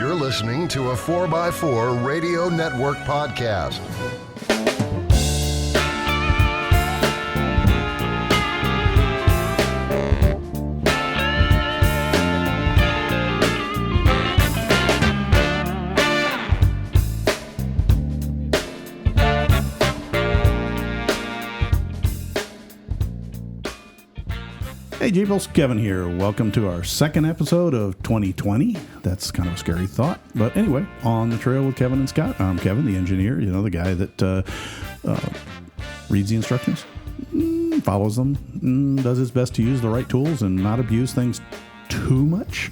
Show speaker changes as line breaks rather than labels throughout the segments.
You're listening to a 4x4 Radio Network podcast.
Hey Jeebles, Kevin here. Welcome to our second episode of 2020. That's kind of a scary thought. But anyway, on the trail with Kevin and Scott. I'm Kevin, the engineer, the guy that reads the instructions, follows them, does his best to use the right tools and not abuse things too much.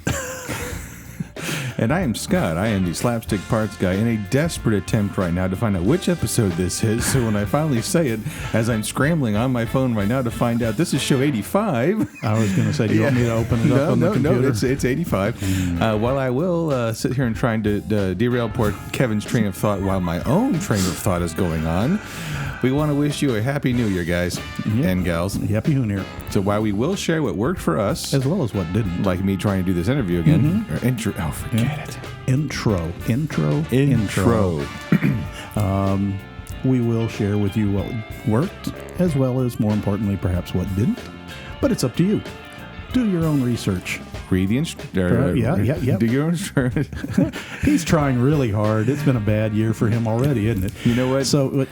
And I am Scott. I am the slapstick parts guy in a desperate attempt right now to find out which episode this is. So when I finally say it, as I'm scrambling on my phone right now to find out, this is show 85.
I was going to say, do you want me to open it up on the computer?
No, it's 85. While I will sit here and trying to derail poor Kevin's train of thought while my own train of thought is going on, we want to wish you a Happy New Year, guys and gals.
Happy New Year.
So while we will share what worked for us,
as well as what didn't,
like me trying to do this interview again, or intro. Oh, forget it.
Intro. We will share with you what worked, as well as, more importantly, perhaps what didn't. But it's up to you. Do your own research.
Read the
yeah.
Do your own research.
He's trying really hard. It's been a bad year for him already, isn't it?
You know what?
So, let's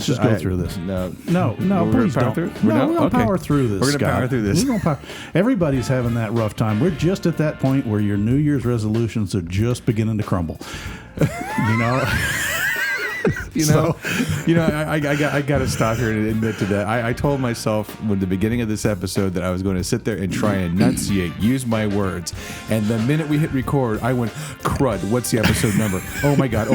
just go through this.
No,
please don't. We're going to power through this,
We're going to power through this.
Everybody's having that rough time. We're just at that point where your New Year's resolutions are just beginning to crumble.
I got to stop here and admit to that. I told myself when the beginning of this episode that I was going to sit there and try and enunciate, use my words. And the minute we hit record, I went, crud, what's the episode number? Oh my God.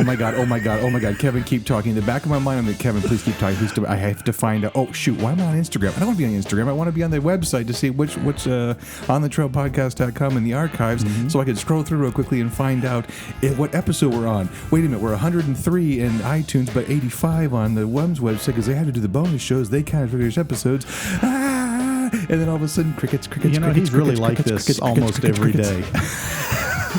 Kevin, keep talking. In the back of my mind, I'm like, Kevin, please keep talking. I have to find out. Oh, shoot, why am I on Instagram? I don't want to be on Instagram. I want to be on the website to see what's on the trailpodcast.com in the archives so I could scroll through real quickly and find out what episode we're on. Wait a minute, we're 103 in iTunes, but 85 on the WUMS website because they had to do the bonus shows. They counted for those episodes. And then all of a sudden, crickets.
He's really like this almost every day.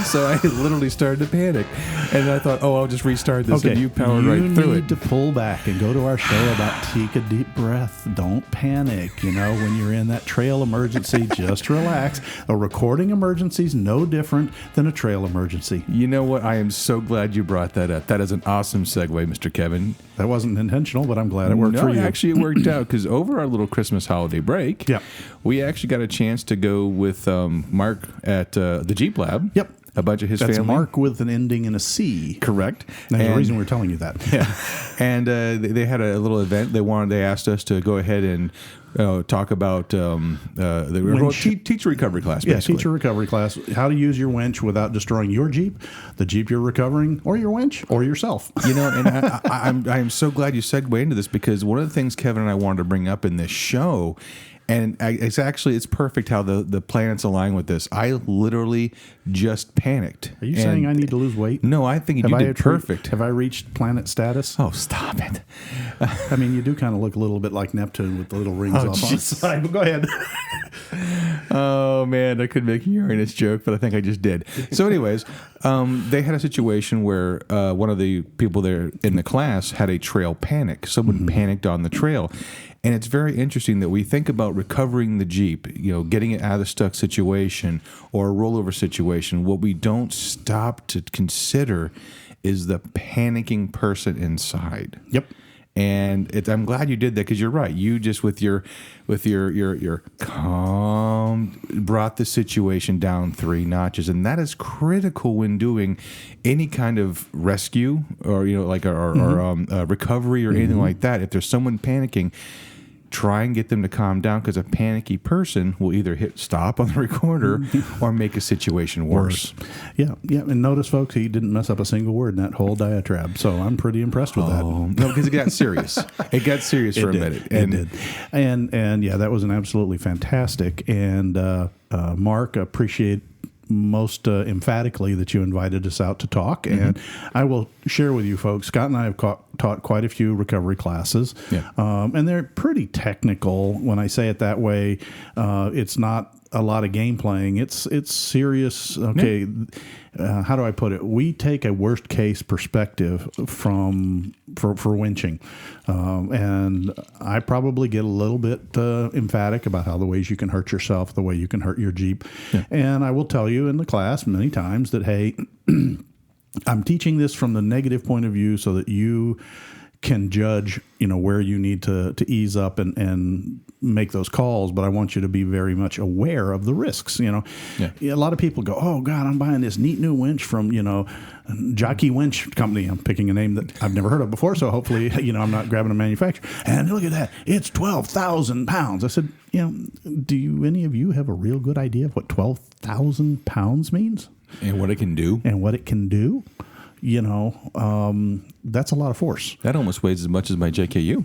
So I literally started to panic. And I thought, I'll just restart this. And you powered right through it.
You need to pull back and go to our show about take a deep breath. Don't panic. When you're in that trail emergency, just relax. A recording emergency is no different than a trail emergency.
You know what? I am so glad you brought that up. That is an awesome segue, Mr. Kevin.
That wasn't intentional, but I'm glad it worked for you.
Actually, it worked out because over our little Christmas holiday break, we actually got a chance to go with Mark at the Jeep Lab.
Yep.
A bunch of his family.
That's Mark with an ending in a C.
Correct.
That's the reason we're telling you that.
Yeah. And they had a little event. They asked us to go ahead and talk about the teacher recovery class, basically.
Yeah, teacher recovery class. How to use your winch without destroying your Jeep, the Jeep you're recovering, or your winch, or yourself.
And I'm so glad you segued into this because one of the things Kevin and I wanted to bring up in this show, and it's perfect how the planets align with this. I literally just panicked.
Are you saying I need to lose weight?
No, I think you did perfect.
Have I reached planet status?
Oh, stop it.
I mean, you do kind of look a little bit like Neptune with the little rings up on the side. But go ahead.
Oh, man, I could make a Uranus joke, but I think I just did. So anyways, they had a situation where one of the people there in the class had a trail panic. Someone panicked on the trail. And it's very interesting that we think about recovering the Jeep, getting it out of the stuck situation or a rollover situation. What we don't stop to consider is the panicking person inside.
Yep.
And I'm glad you did that because you're right. You just with your calm brought the situation down 3 notches, and that is critical when doing any kind of rescue or recovery or anything like that. If there's someone panicking, try and get them to calm down because a panicky person will either hit stop on the recorder or make a situation worse.
Yeah. And notice, folks, he didn't mess up a single word in that whole diatribe. So I'm pretty impressed with that.
No, because it got serious. It got serious for a minute.
It did. And yeah, that was an absolutely fantastic. And Mark, appreciate most emphatically that you invited us out to talk. And I will share with you folks, Scott and I have taught quite a few recovery classes.
Yeah.
And they're pretty technical. When I say it that way, it's not a lot of game playing. It's serious. Okay, how do I put it? We take a worst case perspective for winching, and I probably get a little bit emphatic about how the ways you can hurt yourself, the way you can hurt your Jeep, and I will tell you in the class many times that hey, I'm teaching this from the negative point of view so that you can judge, where you need to ease up and make those calls, but I want you to be very much aware of the risks. A lot of people go, oh God, I'm buying this neat new winch from, Jockey Winch Company. I'm picking a name that I've never heard of before, so hopefully, I'm not grabbing a manufacturer. And look at that, it's 12,000 pounds. I said, do any of you have a real good idea of what 12,000 pounds means?
And what it can do?
That's a lot of force.
That almost weighs as much as my JKU.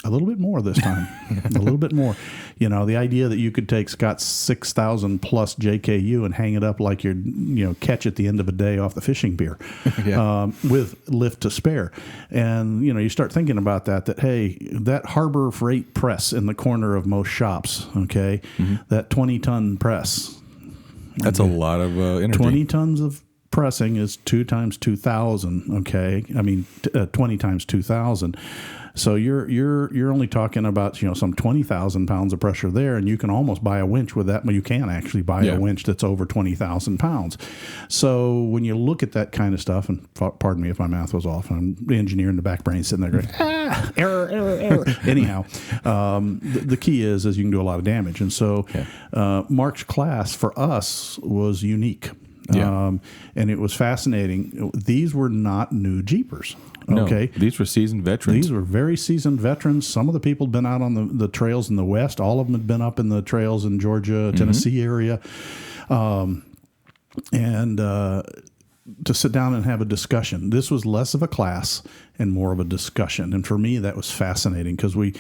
A little bit more this time. A little bit more. The idea that you could take Scott's 6,000 plus JKU and hang it up like your catch at the end of a day off the fishing pier with lift to spare. And, you start thinking about that, hey, that Harbor Freight press in the corner of most shops, okay, that 20-ton press.
That's a lot of energy.
20 tons of pressing is 2 times 2,000. Okay, I mean 20 times 2,000. So you're only talking about some 20,000 pounds of pressure there, and you can almost buy a winch with that. But you can actually buy a winch that's over 20,000 pounds. So when you look at that kind of stuff, and pardon me if my math was off, I'm the engineer in the back brain sitting there going, error. Anyhow, the key is you can do a lot of damage, and so Mark's class for us was unique. And it was fascinating. These were not new Jeepers. Okay.
No, these were seasoned veterans.
These were very seasoned veterans. Some of the people had been out on the trails in the West. All of them had been up in the trails in Georgia, Tennessee area. And to sit down and have a discussion. This was less of a class and more of a discussion. And for me, that was fascinating because we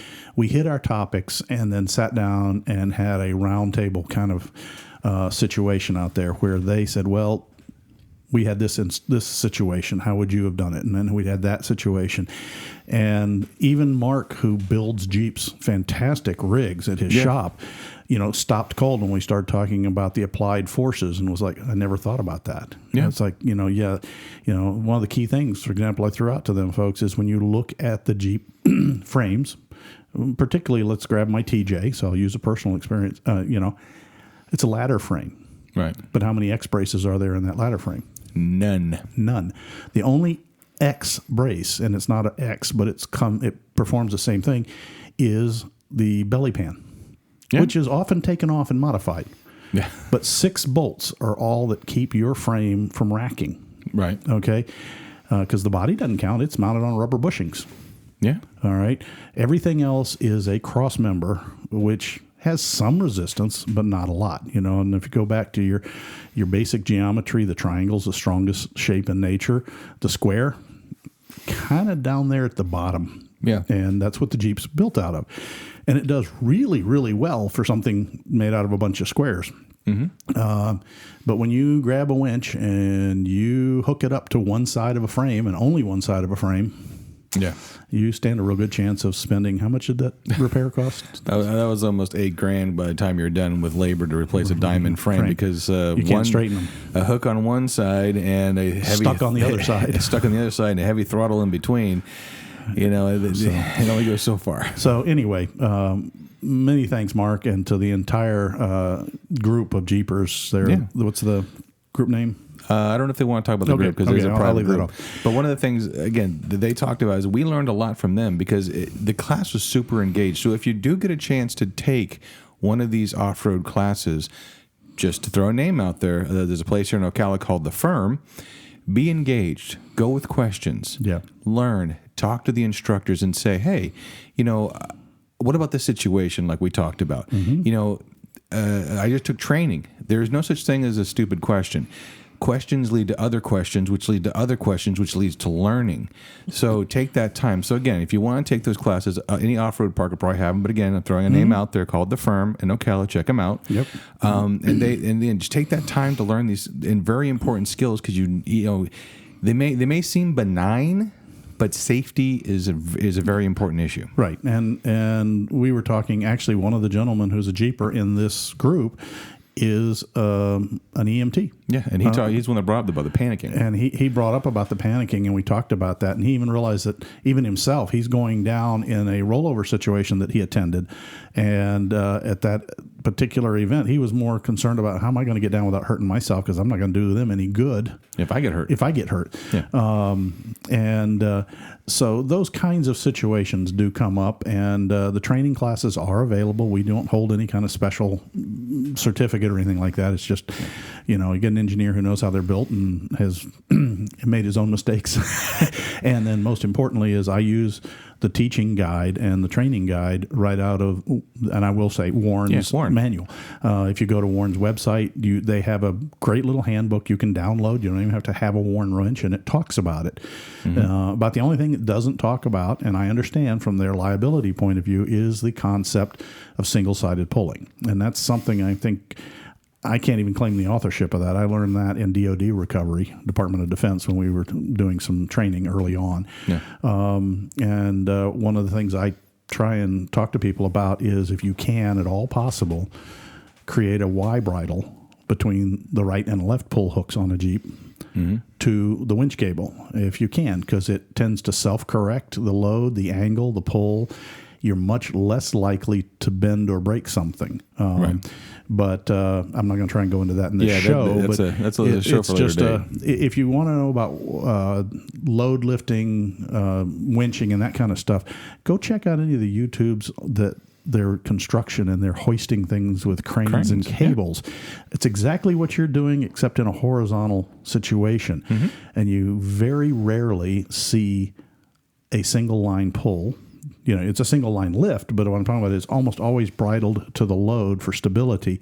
hit our topics and then sat down and had a roundtable kind of situation out there where they said, well, we had this situation. How would you have done it? And then we had that situation. And even Mark, who builds Jeeps, fantastic rigs at his shop, stopped cold when we started talking about the applied forces and was like, I never thought about that. Yeah. It's like, one of the key things, for example, I threw out to them folks is when you look at the Jeep frames, particularly let's grab my TJ. So I'll use a personal experience. It's a ladder frame.
Right.
But how many X braces are there in that ladder frame? None. The only X brace, and it's not an X, but it performs the same thing, is the belly pan, which is often taken off and modified. Yeah. But 6 bolts are all that keep your frame from racking.
Right.
Okay. Because the body doesn't count. It's mounted on rubber bushings.
Yeah.
All right. Everything else is a cross member, which has some resistance, but not a lot, and if you go back to your basic geometry, the triangle's the strongest shape in nature. The square, kind of down there at the bottom. Yeah. And that's what the Jeep's built out of. And it does really, really well for something made out of a bunch of squares. Mm-hmm. But when you grab a winch and you hook it up to one side of a frame and only one side of a frame, you stand a real good chance of spending. How much did that repair cost?
That was almost $8,000 by the time you're done with labor to replace a diamond frame because
you can't straighten them.
A hook on one side and a heavy
stuck on the other side,
and a heavy throttle in between. It only goes so far.
So anyway, many thanks, Mark, and to the entire group of Jeepers. What's the group name?
I don't know if they want to talk about the group because there's a private group.
Off.
But one of the things, again, that they talked about is we learned a lot from them because the class was super engaged. So if you do get a chance to take one of these off-road classes, just to throw a name out there, there's a place here in Ocala called The Firm. Be engaged. Go with questions.
Yeah.
Learn. Talk to the instructors and say, hey, what about this situation like we talked about? Mm-hmm. I just took training. There's no such thing as a stupid question. Questions lead to other questions, which lead to other questions, which leads to learning. So take that time. So again, if you want to take those classes, any off-road park will probably have them. But again, I'm throwing a name out there called The Firm in Ocala. Check them out.
Yep.
And then just take that time to learn these very important skills because they may seem benign, but safety is a very important issue.
Right, and we were talking. Actually, one of the gentlemen who's a Jeeper in this group is an EMT.
Yeah, and he's the one that brought up about the panicking.
And he brought up about the panicking, and we talked about that. And he even realized that even himself, he's going down in a rollover situation that he attended. And at that particular event, he was more concerned about how am I going to get down without hurting myself, because I'm not going to do them any good
if I get hurt.
Yeah. So those kinds of situations do come up, and the training classes are available. We don't hold any kind of special certificate or anything like that. It's just, you get an engineer who knows how they're built and has made his own mistakes. And then most importantly is I use the teaching guide and the training guide right out of, and I will say, Warren's manual. If you go to Warren's website, they have a great little handbook you can download. You don't even have to have a Warren wrench, and it talks about it. About the only thing it doesn't talk about, and I understand from their liability point of view, is the concept of single-sided pulling. And that's something I think I can't even claim the authorship of that. I learned that in DoD recovery, Department of Defense, when we were doing some training early on. Yeah. And one of the things I try and talk to people about is, if you can at all possible, create a Y bridle between the right and left pull hooks on a Jeep to the winch cable, if you can, because it tends to self-correct the load, the angle, the pull. You're much less likely to bend or break something. Right. But I'm not going to try and go into that in this show.
That's a show for later day.
If you want to know about load lifting, winching, and that kind of stuff, go check out any of the YouTubes that their construction and they're hoisting things with cranes and cables. Yeah. It's exactly what you're doing, except in a horizontal situation. And you very rarely see a single line pull. It's a single line lift, but what I'm talking about is almost always bridled to the load for stability.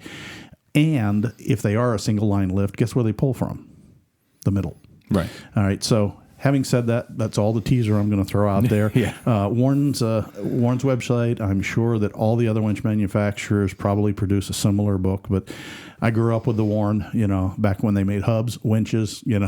And if they are a single line lift, guess where they pull from? The middle.
Right.
All right. So having said that, that's all the teaser I'm going to throw out there. Warren's website, I'm sure that all the other winch manufacturers probably produce a similar book, but I grew up with the Warren, back when they made hubs, winches, So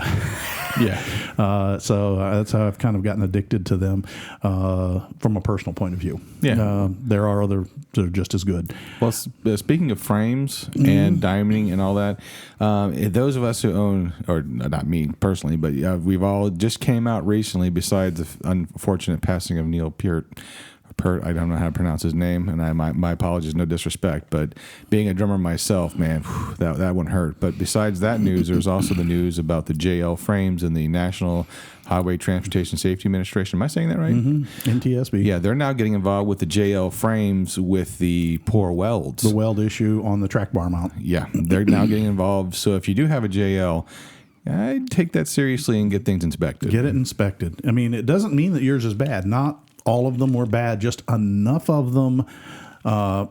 that's how I've kind of gotten addicted to them from a personal point of view. Yeah. There are others that are just as good.
Well, speaking of frames and diamonding and all that, those of us who own, or not me personally, but we've all just came out recently, besides the unfortunate passing of Neil Peart. I don't know how to pronounce his name, and my apologies, no disrespect, but being a drummer myself, man, that one hurt. But besides that news, there's also the news about the JL frames and the National Highway Transportation Safety Administration. Am I saying that right?
NTSB.
Yeah, they're now getting involved with the JL frames with the poor welds.
The weld issue on the track bar mount.
Yeah, they're now getting involved. So if you do have a JL, I'd take that seriously and get things inspected.
Get it inspected. I mean, it doesn't mean that yours is bad. Not all of them were bad, just enough of them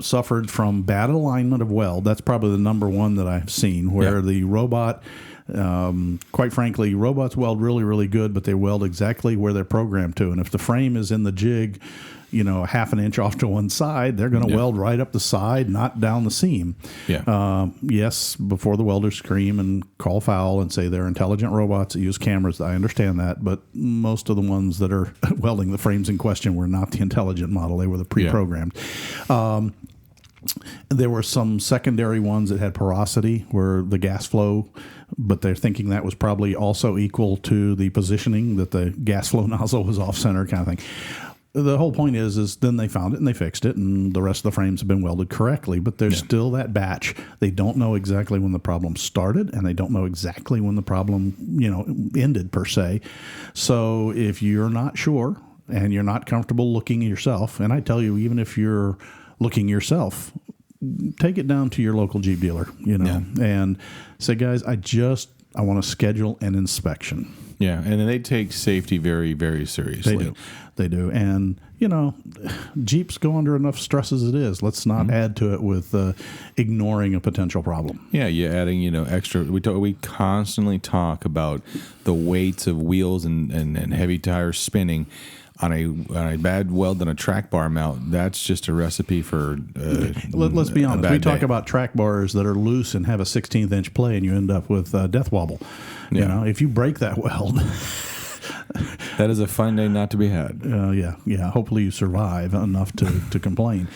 suffered from bad alignment of weld. That's probably the number one that I've seen, where the robot, quite frankly, robots weld really, really good, but they weld exactly where they're programmed to. And if the frame is in the jig, a half an inch off to one side, they're going to weld right up the side, not down the seam. Yes, before the welders scream and call foul and say they're intelligent robots that use cameras, I understand that, but most of the ones that are welding the frames in question were not the intelligent model. They were the pre-programmed. There were some secondary ones that had porosity, where the gas flow, but they're thinking that was probably also equal to the positioning, that the gas flow nozzle was off-center kind of thing. The whole point is then they found it and they fixed it, and the rest of the frames have been welded correctly. But there's still that batch. They don't know exactly when the problem started, and they don't know exactly when the problem, ended per se. So if you're not sure and you're not comfortable looking yourself, and I tell you, even if you're looking yourself, take it down to your local Jeep dealer, and say, guys, I want to schedule an inspection.
Yeah, and then they take safety very, very seriously.
They do. And, Jeeps go under enough stress as it is. Let's not add to it with ignoring a potential problem.
Yeah, you're adding, extra. We constantly talk about the weights of wheels and heavy tires spinning. On a bad weld on a track bar mount, that's just a recipe for
let's be honest. We talk about track bars that are loose and have a 16th inch play, and you end up with death wobble. If you break that weld,
That is a fun day not to be had.
Yeah. Hopefully you survive enough to complain.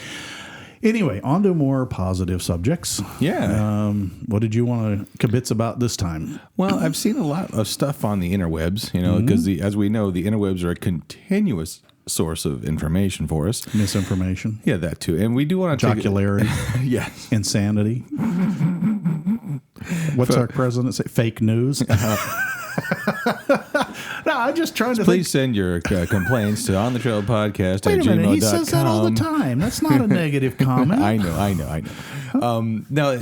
Anyway, on to more positive subjects.
Yeah.
What did you want to kibitz about this time?
Well, I've seen a lot of stuff on the interwebs, because as we know, the interwebs are a continuous source of information for us.
Misinformation.
Yeah, that too. And we do want to
Jocularity.
Yes.
Insanity. What's our president say? Fake news. No, I'm just trying to
Please send your complaints to onthetrailpodcast
Wait
at
a minute,
gmail.com.
he says that all the time. That's not a negative comment.
I know. No,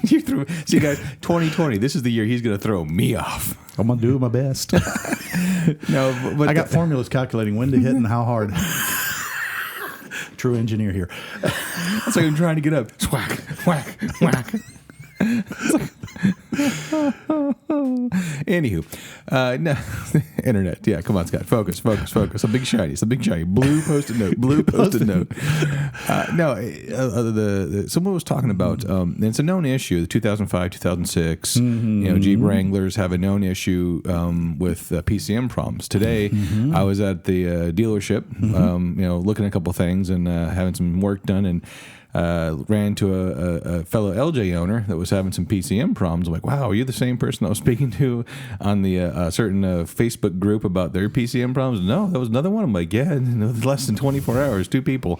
you threw. See, guys, 2020. This is the year he's going to throw me off.
I'm gonna do my best.
No, but
I got formulas calculating when to hit and how hard. True engineer here.
That's like I'm trying to get up. Whack, whack, whack. Anywho, no, internet. Yeah, come on, Scott. Focus. A big shiny. Blue post-it note. Someone was talking about, and it's a known issue, the 2005, 2006, Jeep Wranglers have a known issue with PCM problems. Today, I was at the dealership, looking at a couple things and having some work done, and ran into a fellow LJ owner that was having some PCM problems. I'm like, wow, are you the same person I was speaking to on the certain Facebook group about their PCM problems? No, that was another one. I'm like, yeah, less than 24 hours, 2 people.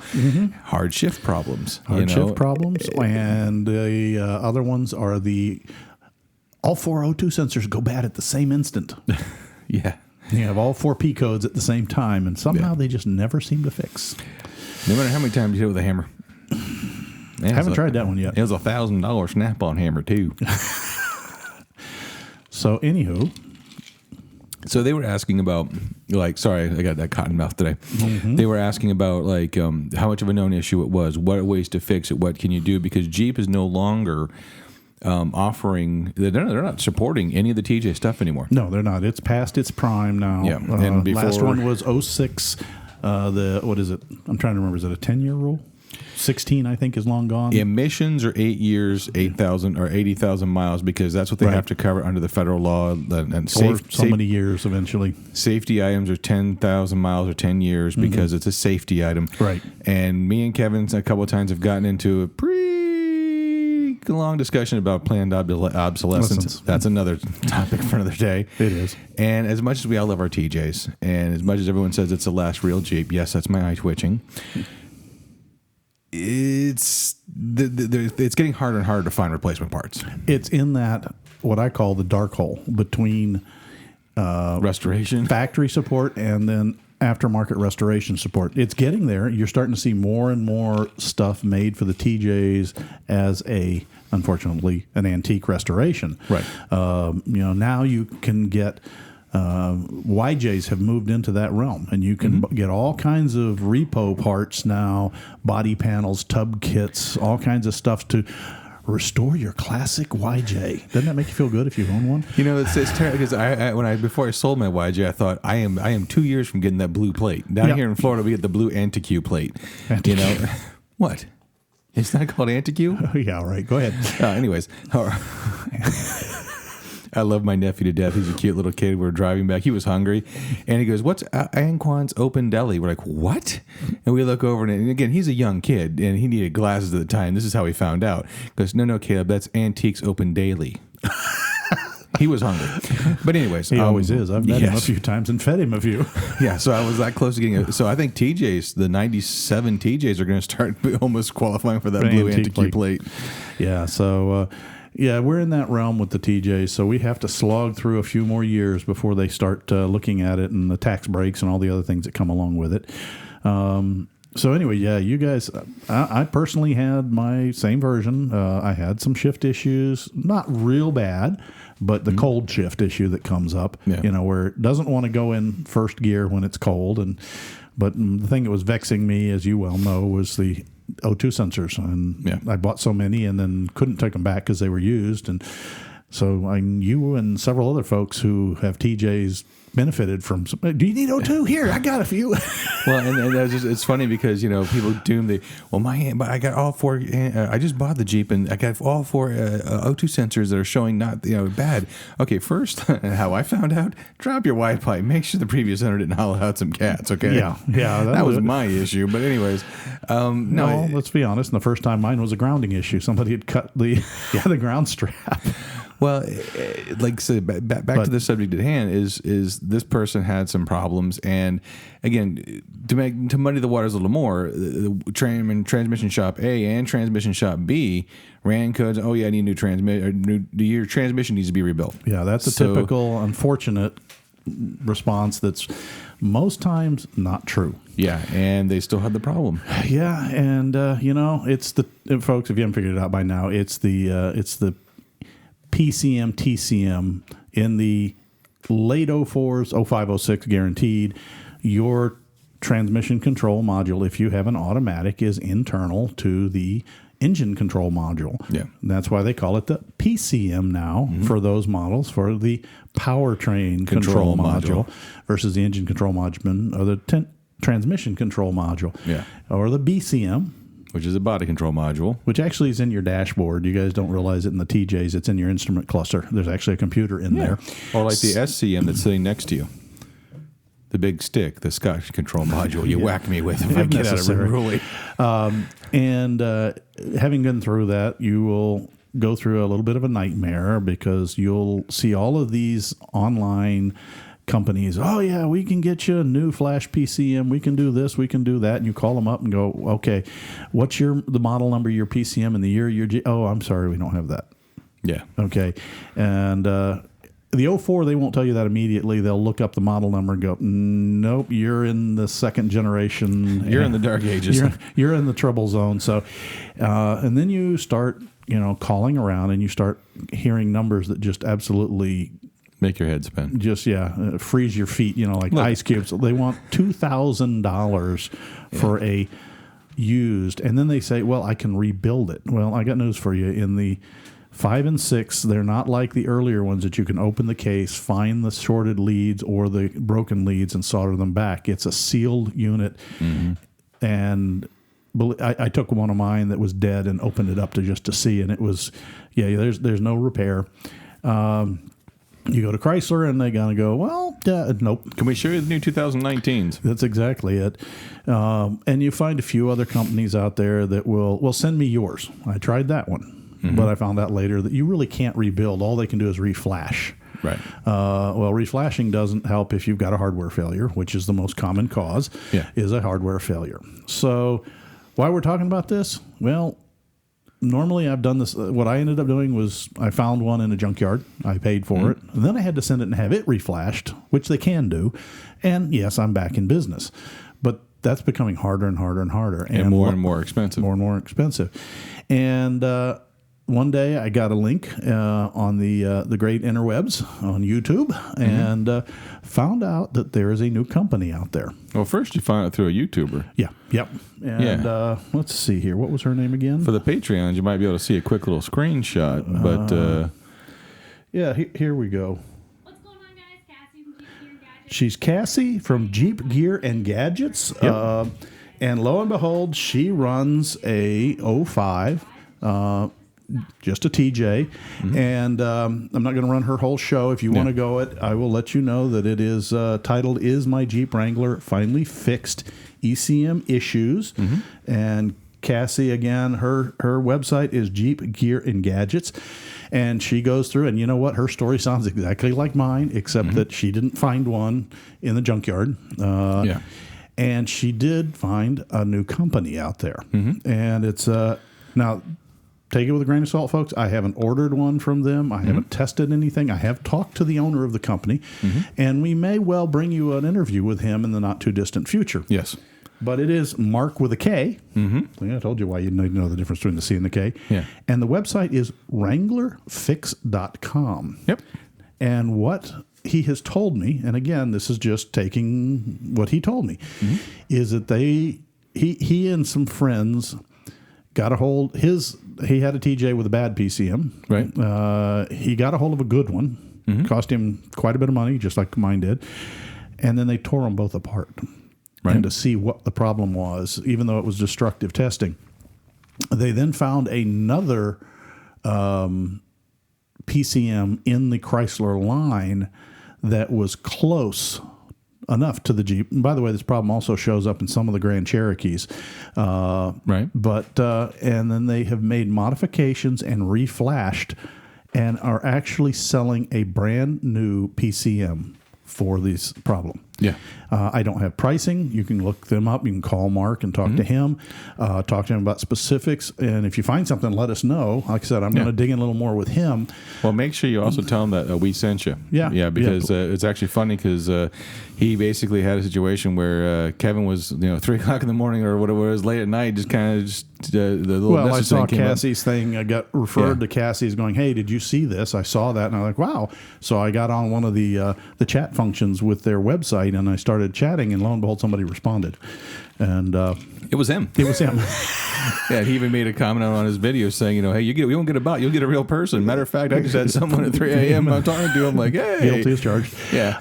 Hard shift problems.
Shift problems. And the other ones are all 4 O2 sensors go bad at the same instant.
Yeah.
You have all 4 P codes at the same time, and somehow they just never seem to fix.
No matter how many times you hit it with a hammer.
I haven't tried that one yet.
It was $1,000 snap-on hammer too.
So, anywho,
so they were asking about, sorry, I got that cotton mouth today. They were asking about how much of a known issue it was, what ways to fix it, what can you do, because Jeep is no longer offering. They're not supporting any of the TJ stuff anymore.
No, they're not. It's past its prime now.
Yeah, and before,
last one was 06. What is it? I'm trying to remember. Is it a 10-year rule? 16, I think, is long gone.
Emissions are 8 years, 8,000 or 80,000 miles, because that's what they have to cover under the federal law. And
so many years eventually.
Safety items are 10,000 miles or 10 years because it's a safety item.
Right.
And me and Kevin a couple of times have gotten into a pretty long discussion about planned obsolescence. That's another topic for another day.
It is.
And as much as we all love our TJs, and as much as everyone says it's the last real Jeep, yes, that's my eye twitching. It's getting harder and harder to find replacement parts.
It's in that what I call the dark hole between
restoration, factory
support, and then aftermarket restoration support. It's getting there. You're starting to see more and more stuff made for the TJs as unfortunately, an antique restoration.
Right.
Now you can get. YJs have moved into that realm, and you can get all kinds of repo parts now, body panels, tub kits, all kinds of stuff to restore your classic YJ. Doesn't that make you feel good if you own one?
It's terrible because before I sold my YJ, I thought I am 2 years from getting that blue plate. Down here in Florida, we get the blue Antique plate. What? It's not called Antique?
Yeah, right. Go ahead.
Anyways. I love my nephew to death. He's a cute little kid. We're driving back. He was hungry. And he goes, what's Anquan's Open Deli? We're like, what? And we look over, and again, he's a young kid, and he needed glasses at the time. This is how he found out. He goes, no, Caleb, that's Antiques Open Daily. He was hungry. But anyways.
He always is. I've met him a few times and fed him a few.
Yeah, so I was that close to getting it. So I think TJs, the 97 TJs are going to start almost qualifying for that blue Antique plate.
Yeah, so... we're in that realm with the TJs, so we have to slog through a few more years before they start looking at it and the tax breaks and all the other things that come along with it. So anyway, you guys, I personally had my same version. I had some shift issues, not real bad, but the cold shift issue that comes up, where it doesn't want to go in first gear when it's cold. But the thing that was vexing me, as you well know, was the O2 sensors, and I bought so many and then couldn't take them back because they were used, and So you and several other folks who have TJs benefited from. Do you need O2? Here, I got a few.
Well, and it's funny because people doom but I got all four. I just bought the Jeep and I got all four O2 sensors that are showing not bad. Okay, first, how I found out: drop your white pipe. Make sure the previous owner didn't holler out some cats. Okay,
yeah,
that was my issue. But anyways,
no, let's be honest. And the first time mine was a grounding issue. Somebody had cut the ground strap.
Well, like I said, back to the subject at hand is this person had some problems, and again, to muddy the waters a little more, the transmission shop A and transmission shop B ran codes. Oh yeah, I need a new transmission. Your transmission needs to be rebuilt.
Yeah, that's a typical unfortunate response. That's most times not true.
Yeah, and they still had the problem.
Yeah, and it's the folks. If you haven't figured it out by now, it's the PCM, TCM in the late 04s, 05, 06 guaranteed. Your transmission control module, if you have an automatic, is internal to the engine control module.
Yeah.
And that's why they call it the PCM now for those models, for the powertrain control module versus the engine control module or the transmission control module.
Yeah.
Or the BCM,
which is a body control module.
Which actually is in your dashboard. You guys don't realize it in the TJs. It's in your instrument cluster. There's actually a computer in there.
Or like the SCM that's sitting next to you. The big stick, the Scotch control module you whack me with if I get out of unruly.
And having gone through that, you will go through a little bit of a nightmare because you'll see all of these online companies. Oh yeah, we can get you a new flash PCM. We can do this. We can do that. And you call them up and go, okay, what's the model number of your PCM and the year of your Oh, I'm sorry, we don't have that.
Yeah.
Okay. And the 04, they won't tell you that immediately. They'll look up the model number and go, nope, you're in the second generation.
You're in the dark ages.
You're in the trouble zone. So, and then you start, calling around and you start hearing numbers that just absolutely
make your head spin.
Just, freeze your feet, like ice cubes. They want $2,000 for a used. And then they say, well, I can rebuild it. Well, I got news for you. In the 5 and 6, they're not like the earlier ones that you can open the case, find the shorted leads or the broken leads and solder them back. It's a sealed unit. And I took one of mine that was dead and opened it up to see, and it was, there's no repair. You go to Chrysler and they're going to go, well, nope.
Can we show you the new 2019s?
That's exactly it. And you find a few other companies out there that will send me yours. I tried that one. But I found out later that you really can't rebuild. All they can do is reflash.
Right.
Reflashing doesn't help if you've got a hardware failure, which is the most common cause, is a hardware failure. So why we're talking about this? Well, normally I've done this. What I ended up doing was I found one in a junkyard. I paid for it. And then I had to send it and have it reflashed, which they can do. And yes, I'm back in business. But that's becoming harder and harder and harder.
And more expensive.
More and more expensive. And one day I got a link on the great interwebs on YouTube and found out that there is a new company out there.
Well, first you found it through a YouTuber.
Yeah. Yep. And let's see here. What was her name again?
For the Patreons, you might be able to see a quick little screenshot. But
here we go.
What's going on, guys? Cassie from Jeep Gear and Gadgets.
She's Cassie from Jeep Gear and Gadgets.
Yep.
And lo and behold, she runs a 05. Just a TJ, and I'm not going to run her whole show. If you want to go it, I will let you know that it is titled "Is My Jeep Wrangler Finally Fixed? ECM Issues." And Cassie, again, her website is Jeep Gear and Gadgets, and she goes through. And you know what? Her story sounds exactly like mine, except that she didn't find one in the junkyard. And she did find a new company out there, and it's now. Take it with a grain of salt, folks. I haven't ordered one from them. I haven't tested anything. I have talked to the owner of the company, and we may well bring you an interview with him in the not-too-distant future.
Yes.
But it is Mark with a K. I told you why you need to know the difference between the C and the K.
Yeah.
And the website is WranglerFix.com.
Yep.
And what he has told me, and again, this is just taking what he told me, is that he and some friends got a hold. He had a TJ with a bad PCM.
Right.
He got a hold of a good one. Cost him quite a bit of money, just like mine did. And then they tore them both apart.
Right.
And to see what the problem was, even though it was destructive testing. They then found another PCM in the Chrysler line that was close enough to the Jeep. And by the way, this problem also shows up in some of the Grand Cherokees.
Right.
But and then they have made modifications and reflashed and are actually selling a brand new PCM for this problem.
Yeah.
I don't have pricing. You can look them up. You can call Mark and talk to him, talk to him about specifics. And if you find something, let us know. Like I said, I'm going to dig in a little more with him.
Well, make sure you also tell him that we sent you.
Yeah.
Yeah, because it's actually funny because he basically had a situation where Kevin was, 3 o'clock in the morning or whatever it was, late at night, just kind of the little
Well, I
message
saw
thing came up.
Cassie's thing. I got referred to Cassie's going, hey, did you see this? I saw that. And I'm like, wow. So I got on one of the chat functions with their website and I started chatting, and lo and behold, somebody responded. And
It was him.
it was him.
Yeah, he even made a comment on his video saying, hey, you won't get a bot, you'll get a real person. Matter of fact, I just had someone at 3 a.m. I'm talking to him like, hey.
Guilty as charged.
Yeah.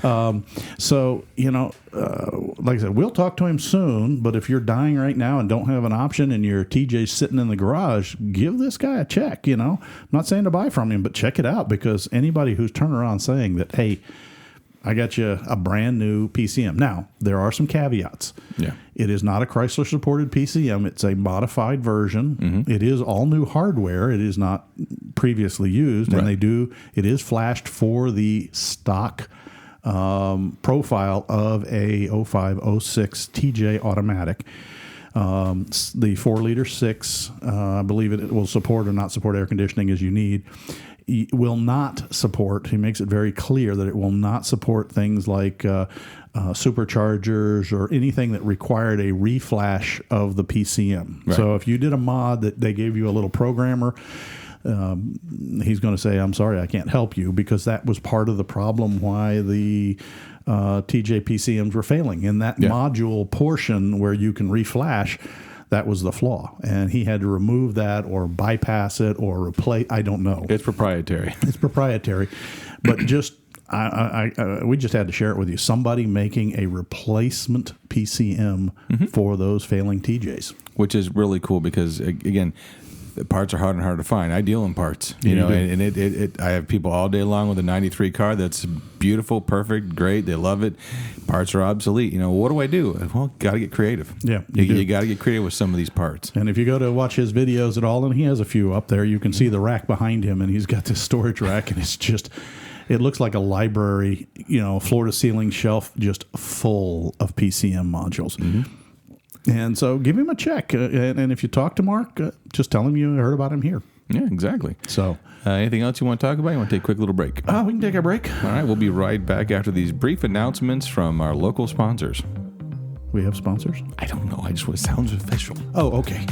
So, like I said, we'll talk to him soon, but if you're dying right now and don't have an option and your TJ's sitting in the garage, give this guy a check, I'm not saying to buy from him, but check it out, because anybody who's turning around saying that, hey, I got you a brand new PCM. Now, there are some caveats.
Yeah.
It is not a Chrysler supported PCM. It's a modified version. It is all new hardware. It is not previously used.
Right.
And it is flashed for the stock profile of a 0506 TJ automatic. The 4-liter 6, I believe it will support or not support air conditioning as you need. Will not support, he makes it very clear that it will not support things like superchargers or anything that required a reflash of the PCM.
Right.
So if you did a mod that they gave you a little programmer, he's going to say, I'm sorry, I can't help you, because that was part of the problem why the TJ PCMs were failing. In that module portion where you can reflash, that was the flaw. And he had to remove that or bypass it or replace. I don't know.
It's proprietary.
It's proprietary. But just, we just had to share it with you. Somebody making a replacement PCM for those failing TJs.
Which is really cool because, again, the parts are harder and harder to find. I deal in parts,
Yeah, you do.
and I have people all day long with a 93 car that's beautiful, perfect, great. They love it. Parts are obsolete. What do I do? Well, got to get creative.
Yeah,
You got to get creative with some of these parts.
And if you go to watch his videos at all, and he has a few up there, you can see the rack behind him, and he's got this storage rack, and it's just, it looks like a library, floor to ceiling shelf, just full of PCM modules. And so give him a check. And if you talk to Mark, just tell him you heard about him here.
Yeah, exactly.
So
anything else you want to talk about? You want to take a quick little break?
we can take a break.
All right, we'll be right back after these brief announcements from our local sponsors.
We have sponsors?
I don't know. It sounds official.
Oh, okay.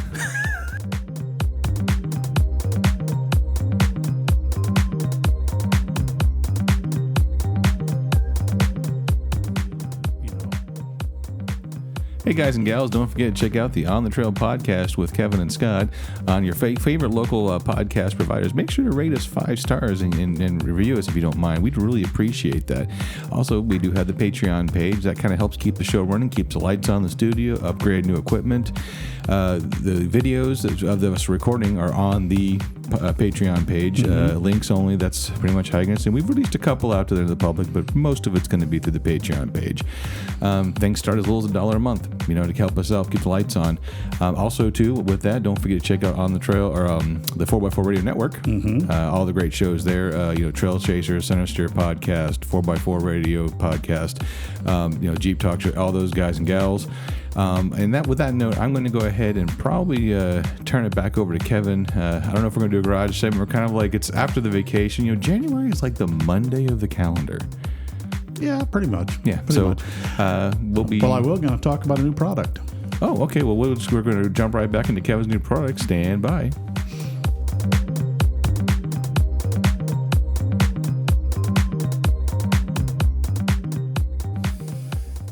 Hey guys and gals, don't forget to check out the On the Trail podcast with Kevin and Scott on your favorite local podcast providers. Make sure to rate us 5 stars and review us if you don't mind. We'd really appreciate that. Also, we do have the Patreon page. That kind of helps keep the show running, keeps the lights on the studio, upgrade new equipment. The videos of us recording are on the Patreon page. Links only. That's pretty much how you're going to see. We've released a couple out to the public, but most of it's going to be through the Patreon page. Things start as little as $1 a month, to help us out, keep the lights on. Also, too, with that, don't forget to check out On the Trail or the 4x4 Radio Network. All the great shows there. Trail Chaser, Center Steer Podcast, 4x4 Radio Podcast, Jeep Talk Show, all those guys and gals. And with that note, I'm going to go ahead and probably turn it back over to Kevin. I don't know if we're going to do a garage segment. We're kind of like, it's after the vacation. January is like the Monday of the calendar.
Yeah, pretty much.
Yeah,
pretty much.
We'll be...
Well, I will going to talk about a new product.
Oh, okay. Well, we're going to jump right back into Kevin's new product. Stand by.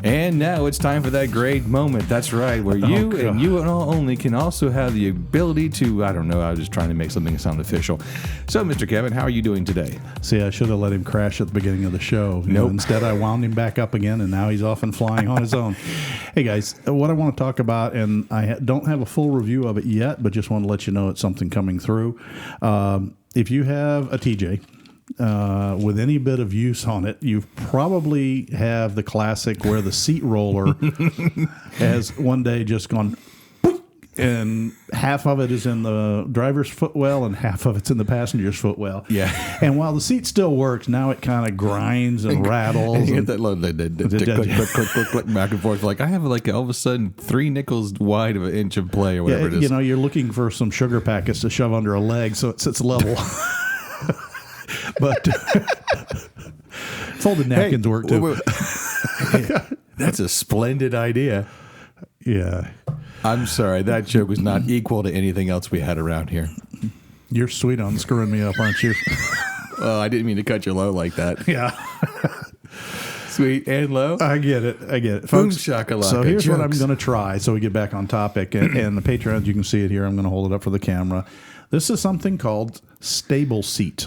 And now it's time for that great moment. That's right, where you
God.
and you and all only can also have the ability to, I don't know, I was just trying to make something sound official. So, Mr. Kevin, how are you doing today?
See, I should have let him crash at the beginning of the show.
Nope.
Instead, I wound him back up again, and now he's off and flying on his own. Hey, guys, what I want to talk about, and I don't have a full review of it yet, but just want to let you know it's something coming through. If you have a TJ, with any bit of use on it, you probably have the classic where the seat roller has one day just gone, and half of it is in the driver's footwell and half of it's in the passenger's footwell.
Yeah.
And while the seat still works, now it kind of grinds and rattles.
And you
and-
get that little click back and forth. Like I have like all of a sudden 3 nickels wide of an inch of play or whatever it is.
You know, you're looking for some sugar packets to shove under a leg so it sits level. But folded napkins work too.
Wait. That's a splendid idea.
Yeah.
I'm sorry, that joke was not equal to anything else we had around here.
You're sweet on screwing me up, aren't you?
Oh, I didn't mean to cut you low like that.
Yeah.
Sweet and low.
I get it.
Boom
Folks,
shakalaka.
so here's what I'm
jokes.
going to try so we get back on topic. And the Patreons, you can see it here. I'm going to hold it up for the camera. This is something called Stable Seat.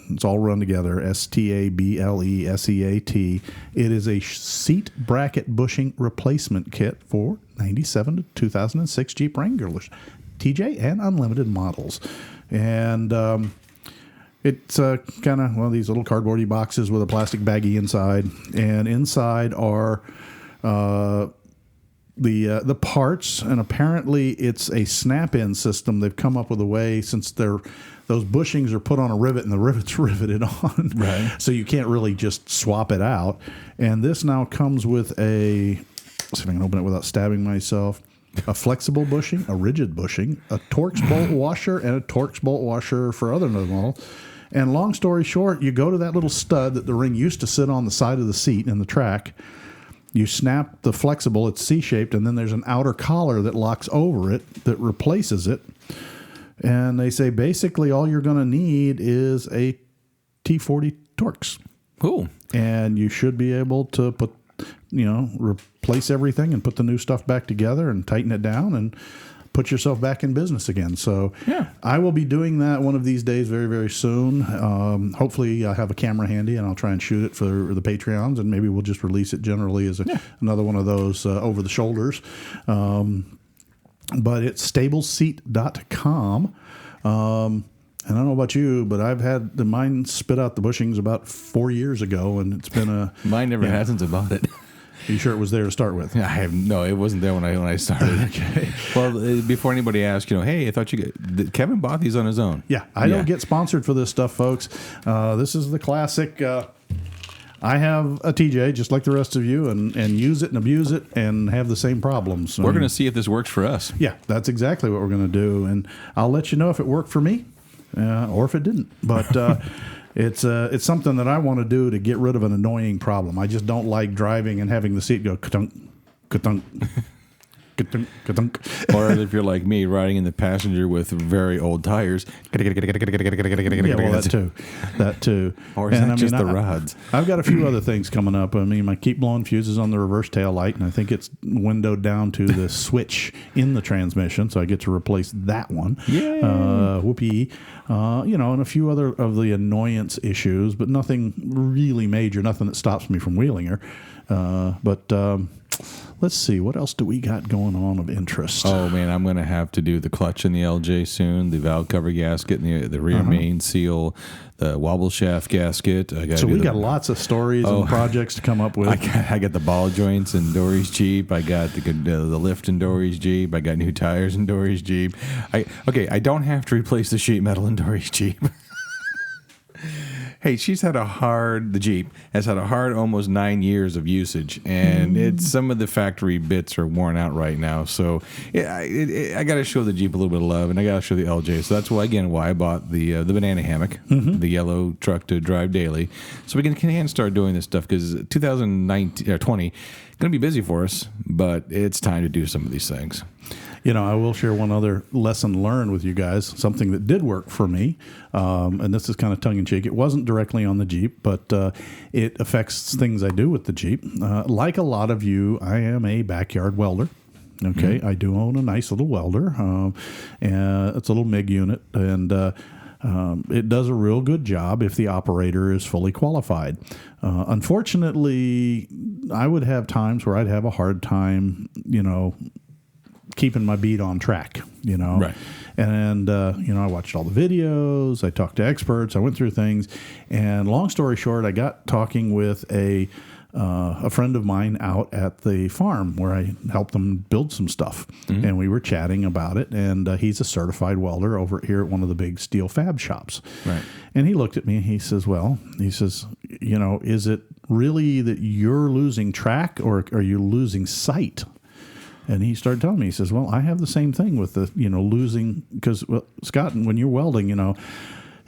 It's all run together, STABLESEAT. It is a seat bracket bushing replacement kit for 97 to 2006 Jeep Wranglers, TJ and Unlimited models. And it's kind of one of these little cardboardy boxes with a plastic baggie inside. And inside are the parts, and apparently it's a snap-in system. They've come up with a way, since those bushings are put on a rivet and the rivet's riveted on,
Right.
so you can't really just swap it out. And this now comes with see if I can open it without stabbing myself, a flexible bushing, a rigid bushing, a Torx bolt washer, and a Torx bolt washer for other models. And long story short, you go to that little stud that the ring used to sit on the side of the seat in the track. You snap the flexible, it's C-shaped, and then there's an outer collar that locks over it that replaces it. And they say basically all you're going to need is a T40 Torx.
Cool.
And you should be able to replace everything and put the new stuff back together and tighten it down and put yourself back in business again. So
Yeah.
I will be doing that one of these days very, very soon. Hopefully I have a camera handy and I'll try and shoot it for the Patreons, and maybe we'll just release it generally as another one of those over the shoulders. But it's stableseat.com. And I don't know about you, but I've had mine spit out the bushings about 4 years ago, and it's been
Mine never hasn't about it.
Are you sure it was there to start with?
No, it wasn't there when I started. Okay. Well, before anybody asks, hey, I thought Kevin bought these on his own.
Yeah, I don't get sponsored for this stuff, folks. This is the classic. I have a TJ just like the rest of you, and use it and abuse it and have the same problems.
We're going to see if this works for us.
Yeah, that's exactly what we're going to do, and I'll let you know if it worked for me or if it didn't. But it's something that I want to do to get rid of an annoying problem. I just don't like driving and having the seat go ka-tunk, ka-tunk, ka-tunk, ka-tunk.
Or if you're like me, riding in the passenger with very old tires.
Yeah, well, that too.
Or is that just the rods?
I've got a few other things coming up. I mean, I keep blowing fuses on the reverse tail light, and I think it's windowed down to the switch in the transmission, so I get to replace that one.
Yay.
Whoopee. And a few other of the annoyance issues, but nothing really major, nothing that stops me from wheeling her. Let's see, what else do we got going on of interest?
Oh, man, I'm going to have to do the clutch in the LJ soon, the valve cover gasket, and the rear main seal, the wobble shaft gasket.
So we got lots of stories and projects to come up with.
I got the ball joints in Dory's Jeep. I got the lift in Dory's Jeep. I got new tires in Dory's Jeep. I don't have to replace the sheet metal in Dory's Jeep. Hey, the Jeep has had a hard almost 9 years of usage, and some of the factory bits are worn out right now. So I got to show the Jeep a little bit of love, and I got to show the LJ. So that's why I bought the banana hammock, the yellow truck to drive daily, so we can start doing this stuff, because 2019 or 20 going to be busy for us, but it's time to do some of these things.
I will share one other lesson learned with you guys, something that did work for me. And this is kind of tongue-in-cheek. It wasn't directly on the Jeep, but it affects things I do with the Jeep. Like a lot of you, I am a backyard welder. Okay, I do own a nice little welder. And it's a little MIG unit, and it does a real good job if the operator is fully qualified. Unfortunately, I would have times where I'd have a hard time, keeping my beat on track,
Right.
And, I watched all the videos, I talked to experts, I went through things, and long story short, I got talking with a friend of mine out at the farm where I helped them build some stuff. And we were chatting about it, and he's a certified welder over here at one of the big steel fab shops.
Right.
And he looked at me and he says, is it really that you're losing track or are you losing sight? And he started telling me, he says, well, I have the same thing with the, losing, because, Scott, when you're welding,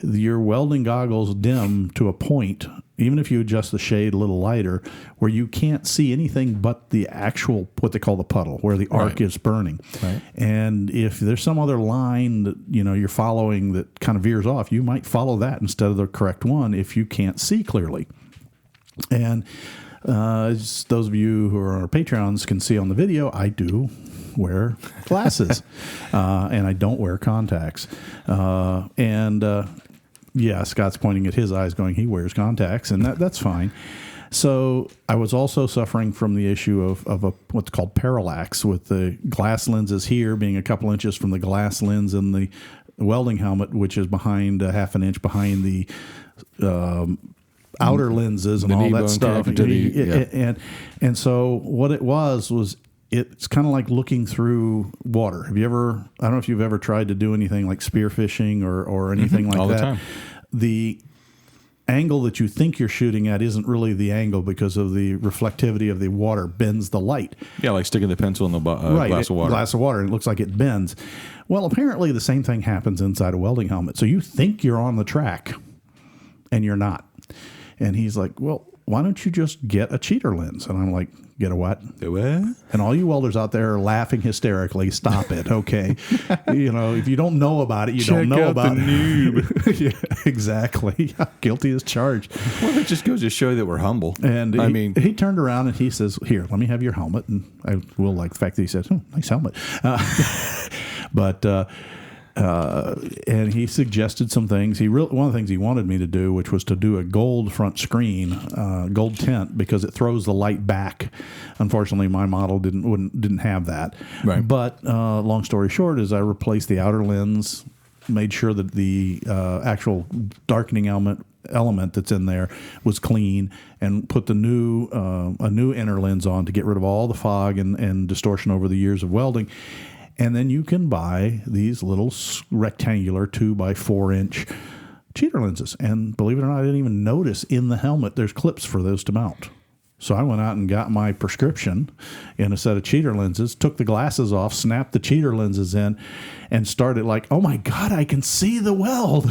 your welding goggles dim to a point, even if you adjust the shade a little lighter, where you can't see anything but the actual, what they call the puddle, where the arc is burning.
Right.
And if there's some other line that, you're following that kind of veers off, you might follow that instead of the correct one if you can't see clearly. And as those of you who are on our Patreons can see on the video, I do wear glasses, and I don't wear contacts. Scott's pointing at his eyes going, he wears contacts, and that's fine. So I was also suffering from the issue of what's called parallax, with the glass lenses here being a couple inches from the glass lens in the welding helmet, which is behind a half an inch behind the outer lenses and
the
all
knee
that
bone
stuff. And so what it was it's kind of like looking through water. I don't know if you've ever tried to do anything like spearfishing or anything like
all
that.
The time.
The angle that you think you're shooting at isn't really the angle because of the reflectivity of the water bends the light.
Yeah, like sticking the pencil in the glass of water.
Glass of water, and it looks like it bends. Well, apparently the same thing happens inside a welding helmet. So you think you're on the track, and you're not. And he's like, well, why don't you just get a cheater lens? And I'm like, get a what?
What?
And all you welders out there are laughing hysterically. Stop it, okay? If you don't know about it, you don't know about it. Yeah, exactly. Guilty as charged.
Well, it just goes to show that we're humble.
And he turned around and he says, here, let me have your helmet. And I will like the fact that he says, nice helmet. And he suggested some things. One of the things he wanted me to do, which was to do a gold front screen, gold tint, because it throws the light back. Unfortunately, my model didn't have that.
Right.
But long story short, is I replaced the outer lens, made sure that the actual darkening element that's in there was clean, and put a new inner lens on to get rid of all the fog and distortion over the years of welding. And then you can buy these little rectangular 2x4 inch cheater lenses. And believe it or not, I didn't even notice in the helmet there's clips for those to mount. So I went out and got my prescription in a set of cheater lenses, took the glasses off, snapped the cheater lenses in, and started like, oh my God, I can see the weld.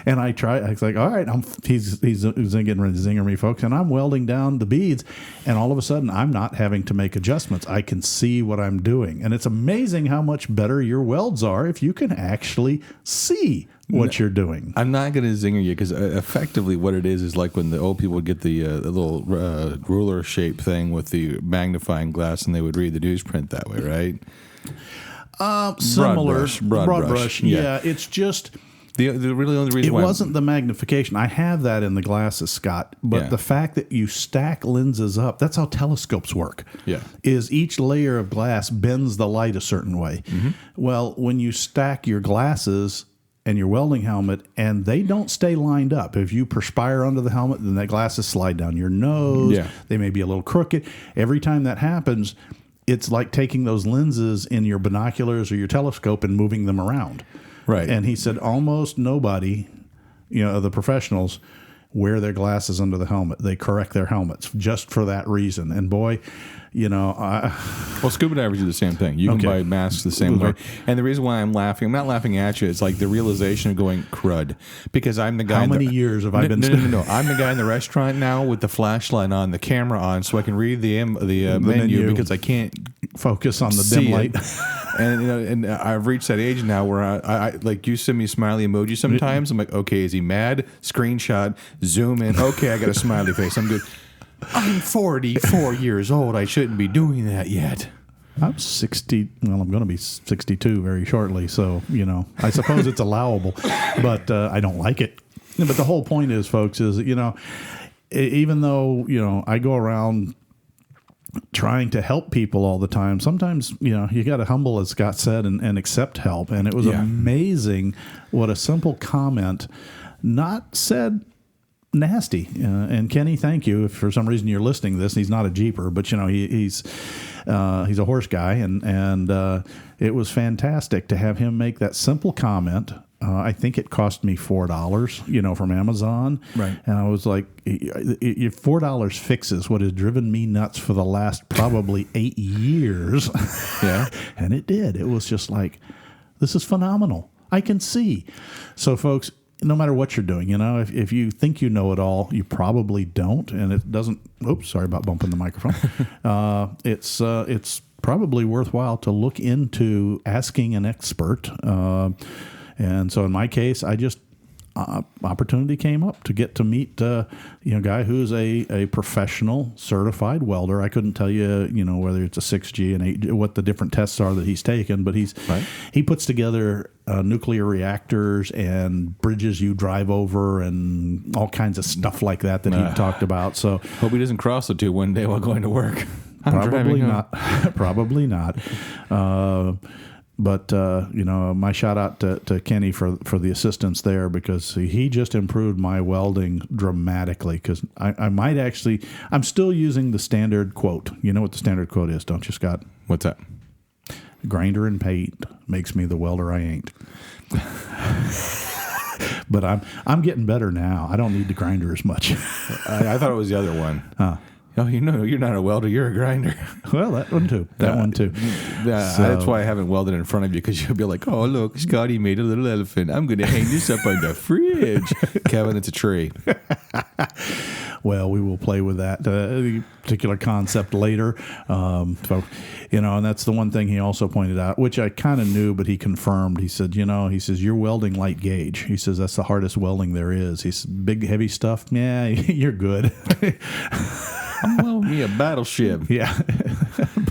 And I was like, all right, he's getting ready to zinger me, folks. And I'm welding down the beads. And all of a sudden, I'm not having to make adjustments. I can see what I'm doing. And it's amazing how much better your welds are if you can actually see what you're doing.
I'm not going to zinger you, because effectively what it is like when the old people would get the little ruler shape thing with the magnifying glass, and they would read the newsprint that way, right?
Similar.
Broad brush.
Yeah, it's just...
The really only reason
it wasn't the magnification. I have that in the glasses, Scott. But the fact that you stack lenses up, that's how telescopes work.
Yeah.
Is each layer of glass bends the light a certain way. Mm-hmm. Well, when you stack your glasses and your welding helmet, and they don't stay lined up. If you perspire under the helmet, then that glasses slide down your nose.
Yeah.
They may be a little crooked. Every time that happens, it's like taking those lenses in your binoculars or your telescope and moving them around.
Right.
And he said almost nobody, the professionals, wear their glasses under the helmet. They correct their helmets just for that reason. And boy,
well, scuba divers do the same thing. You can buy masks the same way. And the reason why I'm not laughing at you. It's like the realization of going, crud. Because I'm the guy.
How many years have I been?
No. I'm the guy in the restaurant now with the flashlight on, the camera on, so I can read the menu, because I can't
focus on the
see
dim light.
And I've reached that age now where I like you send me smiley emoji sometimes. I'm like, okay, is he mad? Screenshot, zoom in. Okay, I got a smiley face. I'm good. I'm 44 years old. I shouldn't be doing that yet.
I'm 60. Well, I'm going to be 62 very shortly. So, I suppose it's allowable, but I don't like it. But the whole point is, folks, is, even though, I go around trying to help people all the time, sometimes, you got to humble, as Scott said, and accept help. And it was amazing what a simple comment, not said nasty. And Kenny, thank you. If for some reason you're listening to this, and he's not a Jeeper, but he's a horse guy, and it was fantastic to have him make that simple comment. I think it cost me $4, from Amazon.
Right.
And I was like, $4 fixes what has driven me nuts for the last probably 8 years.
Yeah.
And it did. It was just like, this is phenomenal. I can see. So, folks, no matter what you're doing, if you think you know it all, you probably don't. And it doesn't, oops, sorry about bumping the microphone. It's probably worthwhile to look into asking an expert. And so in my case, I just opportunity came up to get to meet a guy who's a professional certified welder. I couldn't tell you whether it's a 6G and 8G, what the different tests are that he's taken, but he puts together nuclear reactors and bridges you drive over and all kinds of stuff like that he talked about. So
hope he doesn't cross the two one day while going to work.
Probably not. Probably not. But my shout out to Kenny for the assistance there, because he just improved my welding dramatically. Because I might actually, I'm still using the standard quote. You know what the standard quote is, don't you, Scott?
What's that?
Grinder and paint makes me the welder I ain't. But I'm getting better now. I don't need the grinder as much.
I thought it was the other one. Oh, you're not a welder. You're a grinder.
Well, that one too.
That's why I haven't welded in front of you, because you'll be like, oh, look, Scotty made a little elephant. I'm going to hang this up on the fridge. Kevin, it's a tree.
Well, we will play with that particular concept later. And that's the one thing he also pointed out, which I kind of knew, but he confirmed. He said, you're welding light gauge. He says, that's the hardest welding there is. He said, big, heavy stuff, yeah, you're good.
I'm welding me a battleship.
Yeah.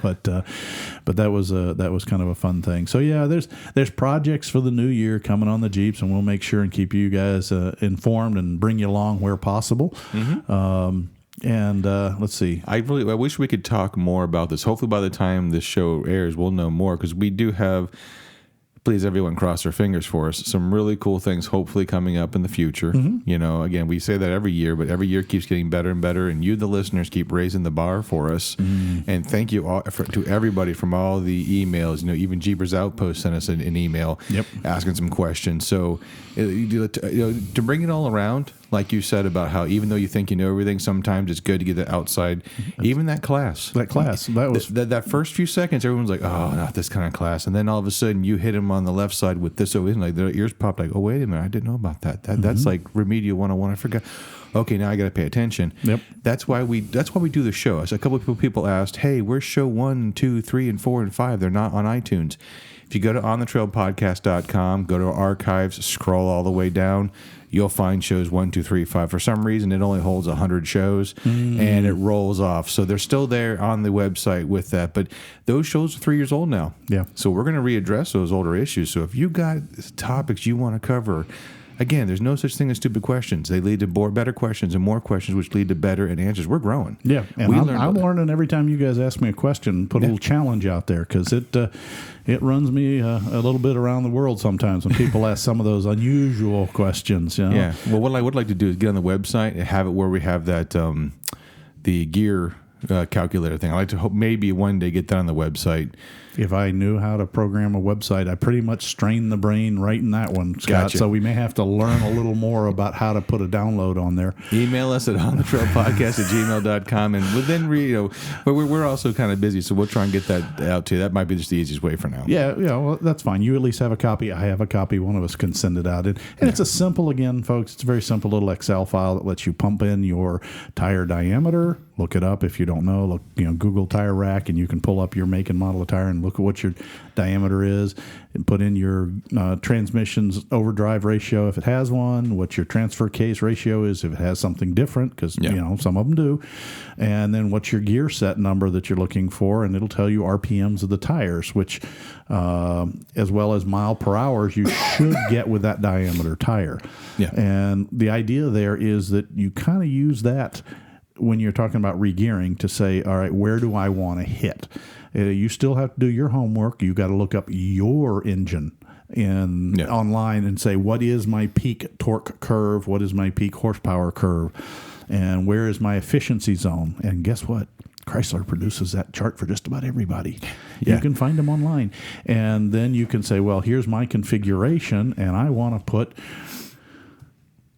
But that was kind of a fun thing. So yeah, there's projects for the new year coming on the Jeeps, and we'll make sure and keep you guys informed and bring you along where possible. Mm-hmm. Let's see.
I wish we could talk more about this. Hopefully by the time this show airs, we'll know more, because we do have, please everyone cross their fingers for us, some really cool things hopefully coming up in the future. Mm-hmm. Again, we say that every year, but every year keeps getting better and better, and you, the listeners, keep raising the bar for us. Mm. And thank you all to everybody from all the emails. Even Jeepers Outpost sent us an email asking some questions. So to bring it all around, like you said about how even though you think you know everything, sometimes it's good to get the outside. Even that class. That was that first few seconds, everyone's like, oh, not this kind of class. And then all of a sudden you hit them on the left side with this. So like their ears popped like, oh, wait a minute, I didn't know about that. That's like Remedial 101. I forgot. Okay, now I got to pay attention. Yep. That's why we do the show. So a couple of people asked, hey, where's show 1, 2, 3, and 4, and 5? They're not on iTunes. If you go to onthetrailpodcast.com, go to our archives, scroll all the way down, you'll find shows 1, 2, 3, 5. For some reason, it only holds 100 shows, and it rolls off. So they're still there on the website with that. But those shows are 3 years old now. Yeah. So we're going to readdress those older issues. So if you got topics you want to cover, again, there's no such thing as stupid questions. They lead to better questions and more questions, which lead to better answers. We're growing.
Yeah, and I'm learning every time you guys ask me a question. Put a little challenge out there, because it runs me a little bit around the world sometimes when people ask some of those unusual questions.
Yeah. Well, what I would like to do is get on the website and have it where we have that the gear calculator thing. I like to hope maybe one day get that on the website.
If I knew how to program a website, I pretty much strained the brain right in that one, Scott.
Gotcha.
So we may have to learn a little more about how to put a download on there.
Email us at onthetrailpodcast@gmail.com, and within we're also kind of busy, so we'll try and get that out to you. That might be just the easiest way for now.
Yeah, well, that's fine. You at least have a copy. I have a copy. One of us can send it out. And it's a simple, again, folks, it's a very simple little Excel file that lets you pump in your tire diameter, Look it up if you don't know. Look, Google tire rack, and you can pull up your make and model of tire and look at what your diameter is, and put in your transmission's overdrive ratio if it has one, what your transfer case ratio is if it has something different, because some of them do, and then what's your gear set number that you're looking for, and it'll tell you RPMs of the tires, which as well as mile per hour you should get with that diameter tire.
Yeah.
And the idea there is that you kind of use that when you're talking about regearing to say, all right, where do I want to hit? You still have to do your homework. You got to look up your engine online and say, what is my peak torque curve? What is my peak horsepower curve? And where is my efficiency zone? And guess what? Chrysler produces that chart for just about everybody.
Yeah.
You can find them online. And then you can say, well, here's my configuration, and I want to put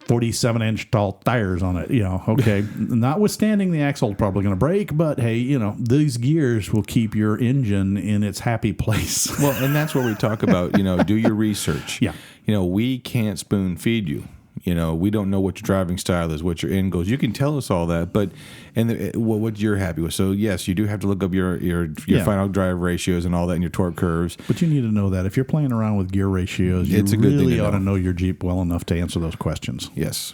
47-inch tall tires on it. Okay. Notwithstanding the axle probably going to break, but hey, these gears will keep your engine in its happy place.
Well, and that's what we talk about, do your research.
Yeah.
We can't spoon feed you. We don't know what your driving style is, what your end goes. You can tell us all that, but what you're happy with. So yes, you do have to look up your final drive ratios and all that, and your torque curves.
But you need to know that if you're playing around with gear ratios, you really ought to know your Jeep well enough to answer those questions.
Yes.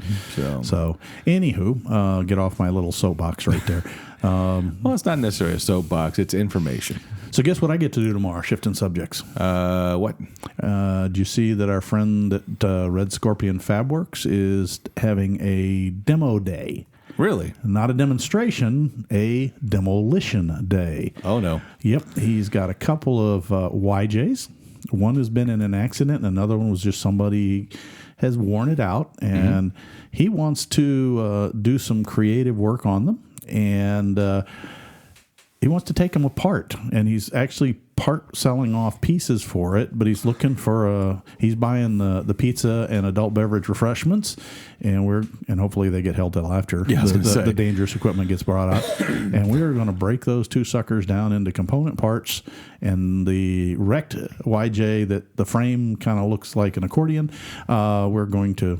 So anywho, get off my little soapbox right there.
Well, it's not necessarily a soapbox; it's information.
So guess what I get to do tomorrow? Shifting subjects.
What?
Do you see that our friend at Red Scorpion Fabworks is having a demo day?
Really?
Not a demonstration, a demolition day.
Oh, no.
Yep. He's got a couple of YJs. One has been in an accident, and another one was just somebody has worn it out, and he wants to do some creative work on them, and he wants to take them apart, and he's actually part selling off pieces for it, but he's looking for he's buying the pizza and adult beverage refreshments, and hopefully they get held till after the dangerous equipment gets brought out. And we're going to break those two suckers down into component parts, and the wrecked YJ that the frame kind of looks like an accordion, we're going to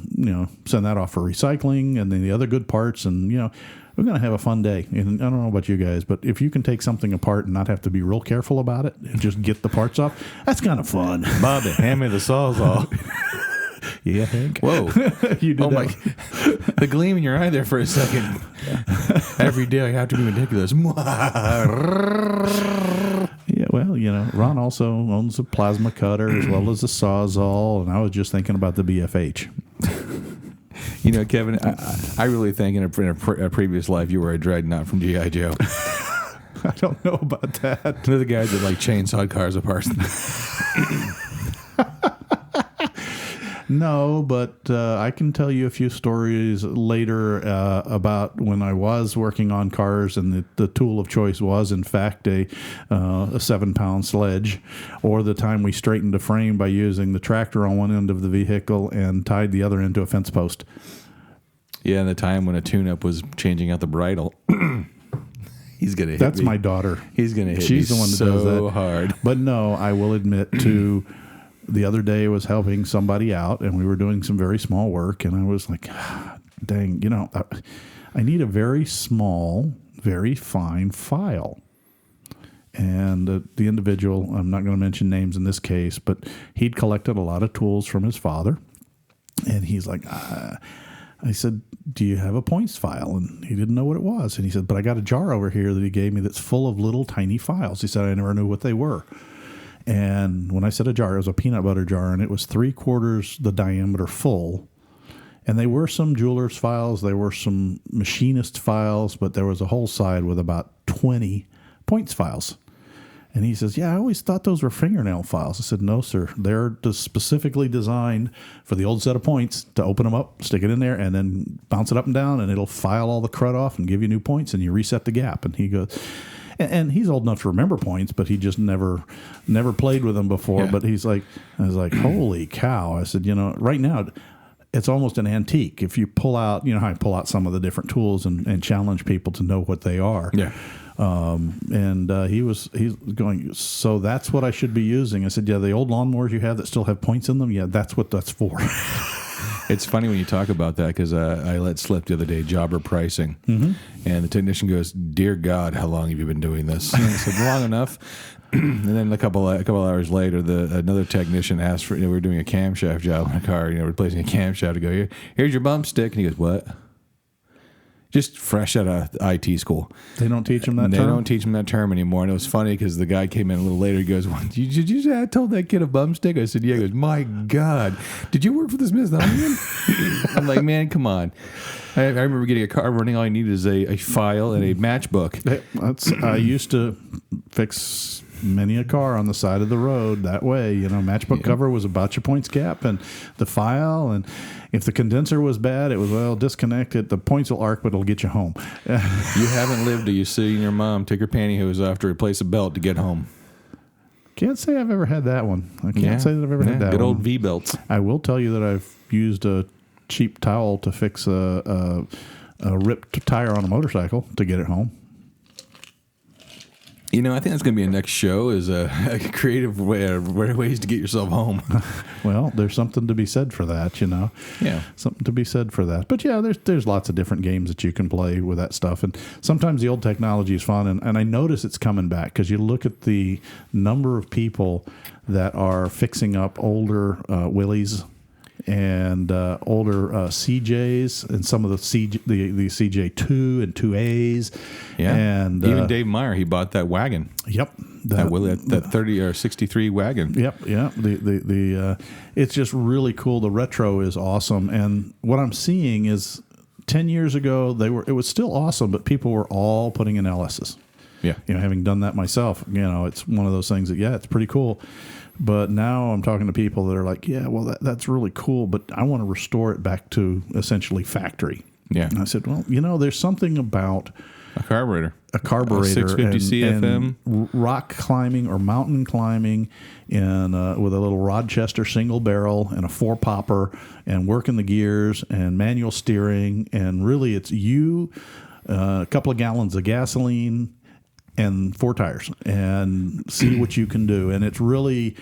send that off for recycling, and then the other good parts, and we're going to have a fun day. And I don't know about you guys, but if you can take something apart and not have to be real careful about it and just get the parts off, that's kind of fun.
Bobby, hand me the Sawzall.
Yeah, Hank.
Whoa.
You did
my. The gleam in your eye there for a second. Every day I have to be ridiculous.
Yeah, well, Ron also owns a plasma cutter as well as a Sawzall, and I was just thinking about the BFH.
Kevin, I really think in a previous life you were a dreadnought from G.I. Joe.
I don't know about that.
They're the guys that chainsawed cars apart.
No, but I can tell you a few stories later about when I was working on cars, and the tool of choice was, in fact, a 7-pound sledge, or the time we straightened a frame by using the tractor on one end of the vehicle and tied the other end to a fence post.
Yeah, and the time when a tune-up was changing out the bridle. He's going to hit
That's
me.
my daughter.
He's going to hit
She's
me
the one that
so
does that.
hard.
But no, I will admit to... The other day I was helping somebody out, and we were doing some very small work, and I was like, dang, I need a very small, very fine file. And the individual, I'm not going to mention names in this case, but he'd collected a lot of tools from his father, and he's like, I said, do you have a points file? And he didn't know what it was. And he said, but I got a jar over here that he gave me that's full of little tiny files. He said, I never knew what they were. And when I said a jar, it was a peanut butter jar, and it was 3/4 the diameter full. And they were some jeweler's files, there were some machinist files, but there was a whole side with about 20 points files. And he says, yeah, I always thought those were fingernail files. I said, no, sir. They're specifically designed for the old set of points to open them up, stick it in there, and then bounce it up and down, and it'll file all the crud off and give you new points, and you reset the gap. And he goes... And he's old enough to remember points, but he just never played with them before. Yeah. But I was like, holy cow. I said, right now, it's almost an antique. If you pull out, how I pull out some of the different tools and challenge people to know what they are.
Yeah.
He's going, so that's what I should be using. I said, yeah, the old lawnmowers you have that still have points in them, yeah, that's what that's for.
It's funny when you talk about that because I let slip the other day jobber pricing, and the technician goes, "Dear God, how long have you been doing this?" And I said, "Long enough." And then a couple hours later, another technician asked for. We were doing a camshaft job on a car, replacing a camshaft. To go, here's your bump stick, and he goes, "What?" Just fresh out of IT school.
They don't teach them that
They
term?
don't teach them that term anymore. And it was funny because the guy came in a little later. He goes, did you say I told that kid a bum stick? I said, yeah. He goes, my God. Did you work for the Smithsonian? I'm like, man, come on. I remember getting a car running. All I needed is a file and a matchbook.
I used to fix many a car on the side of the road that way. Matchbook cover was about your points cap and the file, and if the condenser was bad, it was, disconnect it. The points will arc, but it'll get you home.
You haven't lived till you see your mom take her pantyhose off to replace a belt to get home.
Can't say I've ever had that one. I can't say that I've ever had that
good
one.
old V-belts.
I will tell you that I've used a cheap towel to fix a ripped tire on a motorcycle to get it home.
I think that's going to be a next show is a creative ways to get yourself home.
Well, there's something to be said for that,
Yeah.
Something to be said for that. But yeah, there's lots of different games that you can play with that stuff. And sometimes the old technology is fun. And I notice it's coming back because you look at the number of people that are fixing up older Willys and older CJs and some of the CJ2 and 2As.
Yeah.
And
even Dave Meyer, he bought that wagon.
Yep.
That 30 or 63 wagon.
Yep. Yeah. It's just really cool. The retro is awesome. And what I'm seeing is 10 years ago, it was still awesome, but people were all putting in LSs.
Yeah.
Having done that myself, it's one of those things that, it's pretty cool. But now I'm talking to people that are like, yeah, well, that's really cool, but I want to restore it back to essentially factory.
Yeah.
And I said, well, there's something about
a carburetor,
a
650 CFM,
and rock climbing or mountain climbing, and with a little Rochester single barrel and a 4-popper, and working the gears and manual steering, and really it's a couple of gallons of gasoline and 4 tires, and see what you can do. And it's really,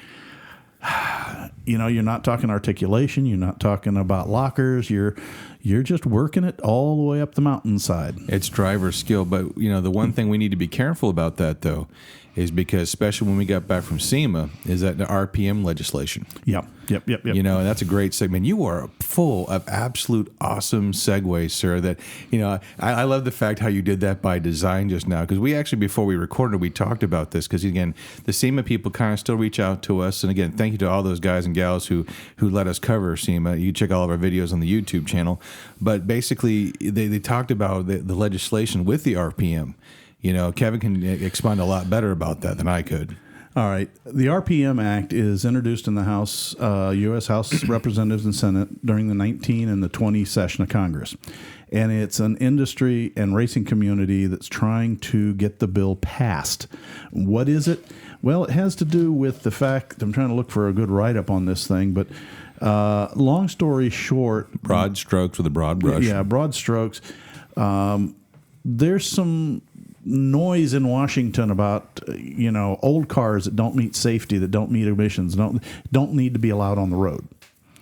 you're not talking articulation, you're not talking about lockers, you're just working it all the way up the mountainside.
It's driver skill. But the one thing we need to be careful about that though is because, especially when we got back from SEMA, is that the RPM legislation.
Yep.
And that's a great segment. You are full of absolute awesome segues, sir. That I love the fact how you did that by design just now, because we actually, before we recorded, we talked about this, because again, the SEMA people kind of still reach out to us, and again, thank you to all those guys and gals who let us cover SEMA. You check all of our videos on the YouTube channel, but basically they talked about the legislation with the RPM. Kevin can expound a lot better about that than I could.
All right. The RPM Act is introduced in the House, U.S. House Representatives and Senate during the 19 and the 20 session of Congress. And it's an industry and racing community that's trying to get the bill passed. What is it? Well, it has to do with the fact, I'm trying to look for a good write-up on this thing, but long story short.
Broad strokes with a broad brush.
Yeah, broad strokes. There's some noise in Washington about old cars that don't meet safety, that don't meet emissions, don't need to be allowed on the road.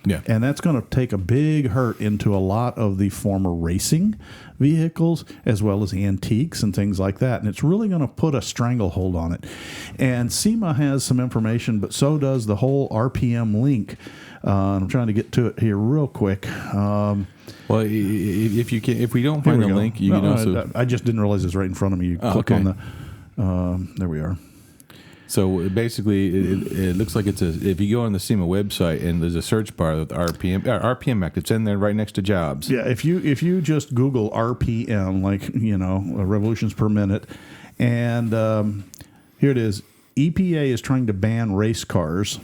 Yeah.
And that's going to take a big hurt into a lot of the former racing vehicles, as well as antiques and things like that. And it's really going to put a stranglehold on it. And SEMA has some information, but so does the whole RPM link. I'm trying to get to it here real quick.
Well, if we don't find the link, you can also.
I just didn't realize it's right in front of me. You click on the. There we are.
So basically, it looks like if you go on the SEMA website and there's a search bar with RPM Act, it's in there right next to jobs.
Yeah, if you just Google RPM, revolutions per minute, and here it is. EPA is trying to ban race cars.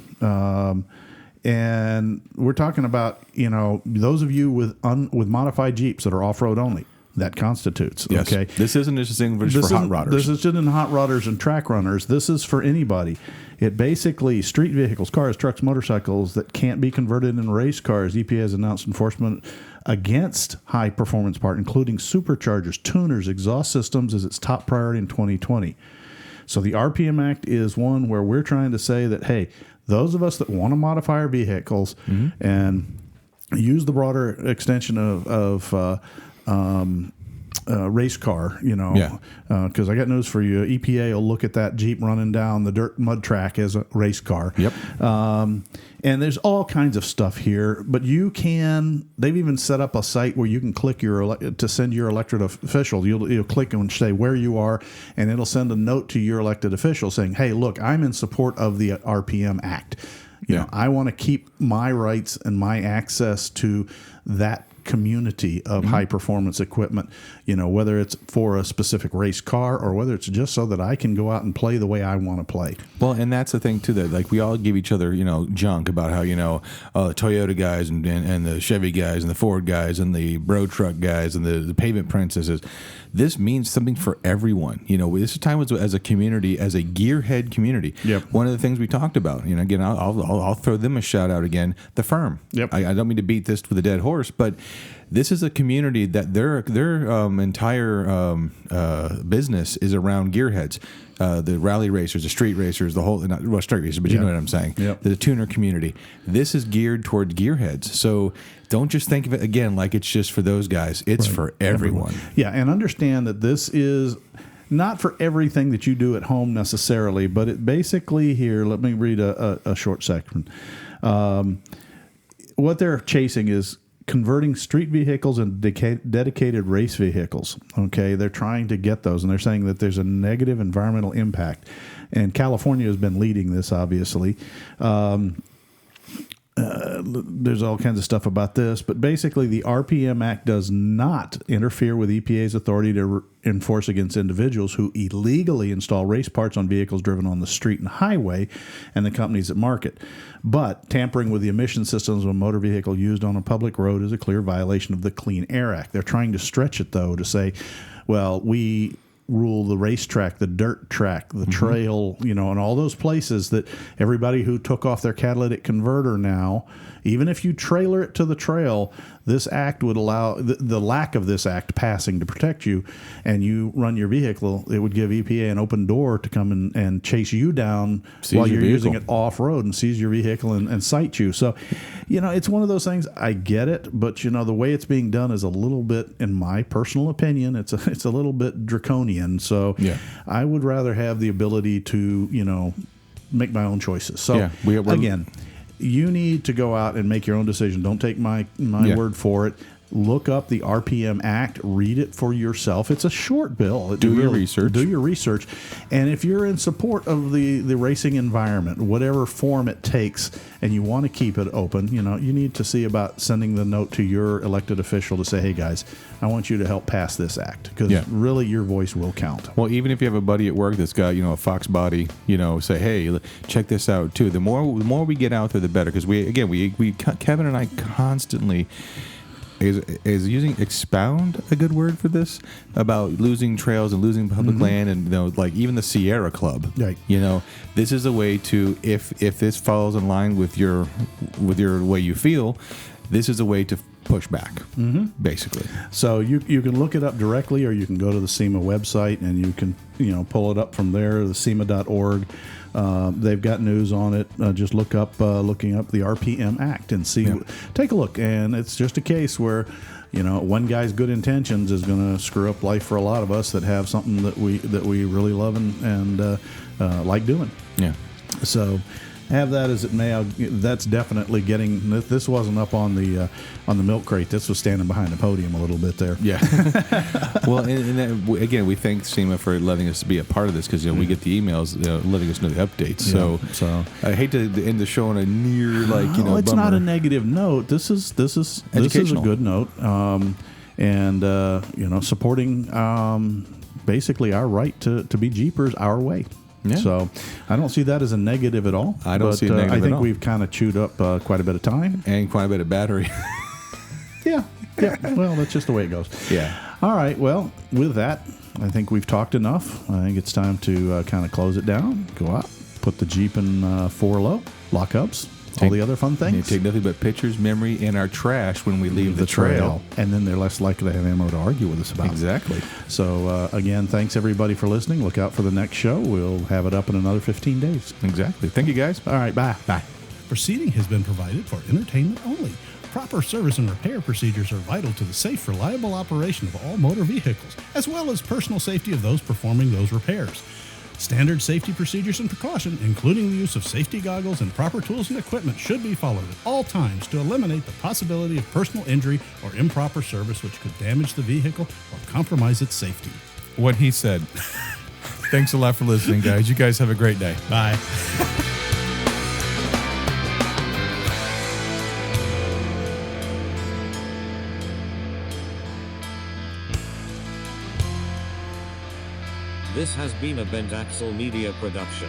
And we're talking about, those of you with modified Jeeps that are off-road only. That constitutes.
Yes.
Okay.
This isn't just for hot rodders.
This isn't hot rodders and track runners. This is for anybody. It basically, street vehicles, cars, trucks, motorcycles that can't be converted into race cars. EPA has announced enforcement against high-performance part, including superchargers, tuners, exhaust systems, as its top priority in 2020. So the RPM Act is one where we're trying to say that, hey, those of us that want to modify our vehicles and use the broader extension of race car,
Yeah.
because I got news for you. EPA will look at that Jeep running down the dirt mud track as a race car.
Yep.
And there's all kinds of stuff here, but they've even set up a site where you can click to send your elected official. You'll click and say where you are, and it'll send a note to your elected official saying, hey, look, I'm in support of the RPM Act. You know, I want to keep my rights and my access to that community of high performance equipment, whether it's for a specific race car or whether it's just so that I can go out and play the way I want to play.
Well, and that's the thing too, that like we all give each other, junk about how, the Toyota guys and the Chevy guys and the Ford guys and the road truck guys and the pavement princesses. This means something for everyone. This is time as a community, as a gearhead community.
Yep.
One of the things we talked about, again, I'll throw them a shout out again. The Firm.
Yep.
I don't mean to beat this with a dead horse, but this is a community that their entire business is around gearheads. The rally racers, the street racers, the whole, not street racers, but you know what I'm saying.
Yep.
The tuner community. This is geared toward gearheads. So don't just think of it again like it's just for those guys. It's for everyone.
Yeah, and understand that this is not for everything that you do at home necessarily, but it basically here, let me read a short section. What they're chasing is converting street vehicles into dedicated race vehicles. Okay, they're trying to get those, and they're saying that there's a negative environmental impact, and California has been leading this, obviously. There's all kinds of stuff about this, but basically the RPM Act does not interfere with EPA's authority to enforce against individuals who illegally install race parts on vehicles driven on the street and highway and the companies that market. But tampering with the emission systems of a motor vehicle used on a public road is a clear violation of the Clean Air Act. They're trying to stretch it, though, to say, well, we rule the racetrack, the dirt track, the trail, and all those places that everybody who took off their catalytic converter now, even if you trailer it to the trail, this act would allow the lack of this act passing to protect you, and you run your vehicle, it would give EPA an open door to come in and chase you down while you're using it off road and seize your vehicle and cite you. So, it's one of those things. I get it, but the way it's being done is a little bit, in my personal opinion, it's a little bit draconian. So I would rather have the ability to, make my own choices. So again, you need to go out and make your own decision. Don't take my word for it. Look up the RPM Act. Read it for yourself. It's a short bill.
Do your research. And if you're in support of the racing environment, whatever form it takes, and you want to keep it open, you need to see about sending the note to your elected official to say, hey, guys, I want you to help pass this act. Because really your voice will count. Well, even if you have a buddy at work that's got, a Fox body, say, hey, check this out, too. The more we get out there, the better. Because Kevin and I constantly... Is using expound a good word for this about losing trails and losing public land, and like even the Sierra Club, right? This is a way to, if this falls in line with your way you feel, this is a way to push back, basically. So you can look it up directly, or you can go to the SEMA website and you can pull it up from there, the SEMA.org. They've got news on it. Just looking up the RPM Act and take a look. And it's just a case where, one guy's good intentions is going to screw up life for a lot of us that have something that we really love and like doing. Yeah. So have that as it may. That's definitely getting. This wasn't up on the milk crate. This was standing behind the podium a little bit there. Yeah. Well, and again, we thank SEMA for letting us be a part of this, because we get the emails letting us know the updates. So I hate to end the show on a near it's bummer. Not a negative note. This is a good note, and supporting basically our right to be Jeepers our way. Yeah. So I don't see that as a negative at all. I don't see it negative at all. I think we've kind of chewed up quite a bit of time. And quite a bit of battery. Yeah. Well, that's just the way it goes. Yeah. All right. Well, with that, I think we've talked enough. I think it's time to kind of close it down, go out, put the Jeep in 4 low, lockups, all the other fun things. Take nothing but pictures, memory, and our trash when we leave the trail. And then they're less likely to have ammo to argue with us about. Exactly. So, again, thanks everybody for listening. Look out for the next show. We'll have it up in another 15 days. Exactly. Thank you, guys. All right. Bye. Bye.
Proceeding has been provided for entertainment only. Proper service and repair procedures are vital to the safe, reliable operation of all motor vehicles, as well as personal safety of those performing those repairs. Standard safety procedures and precaution, including the use of safety goggles and proper tools and equipment, should be followed at all times to eliminate the possibility of personal injury or improper service which could damage the vehicle or compromise its safety.
What he said. Thanks a lot for listening, guys. You guys have a great day.
Bye.
This has been a Bent Axle Media production.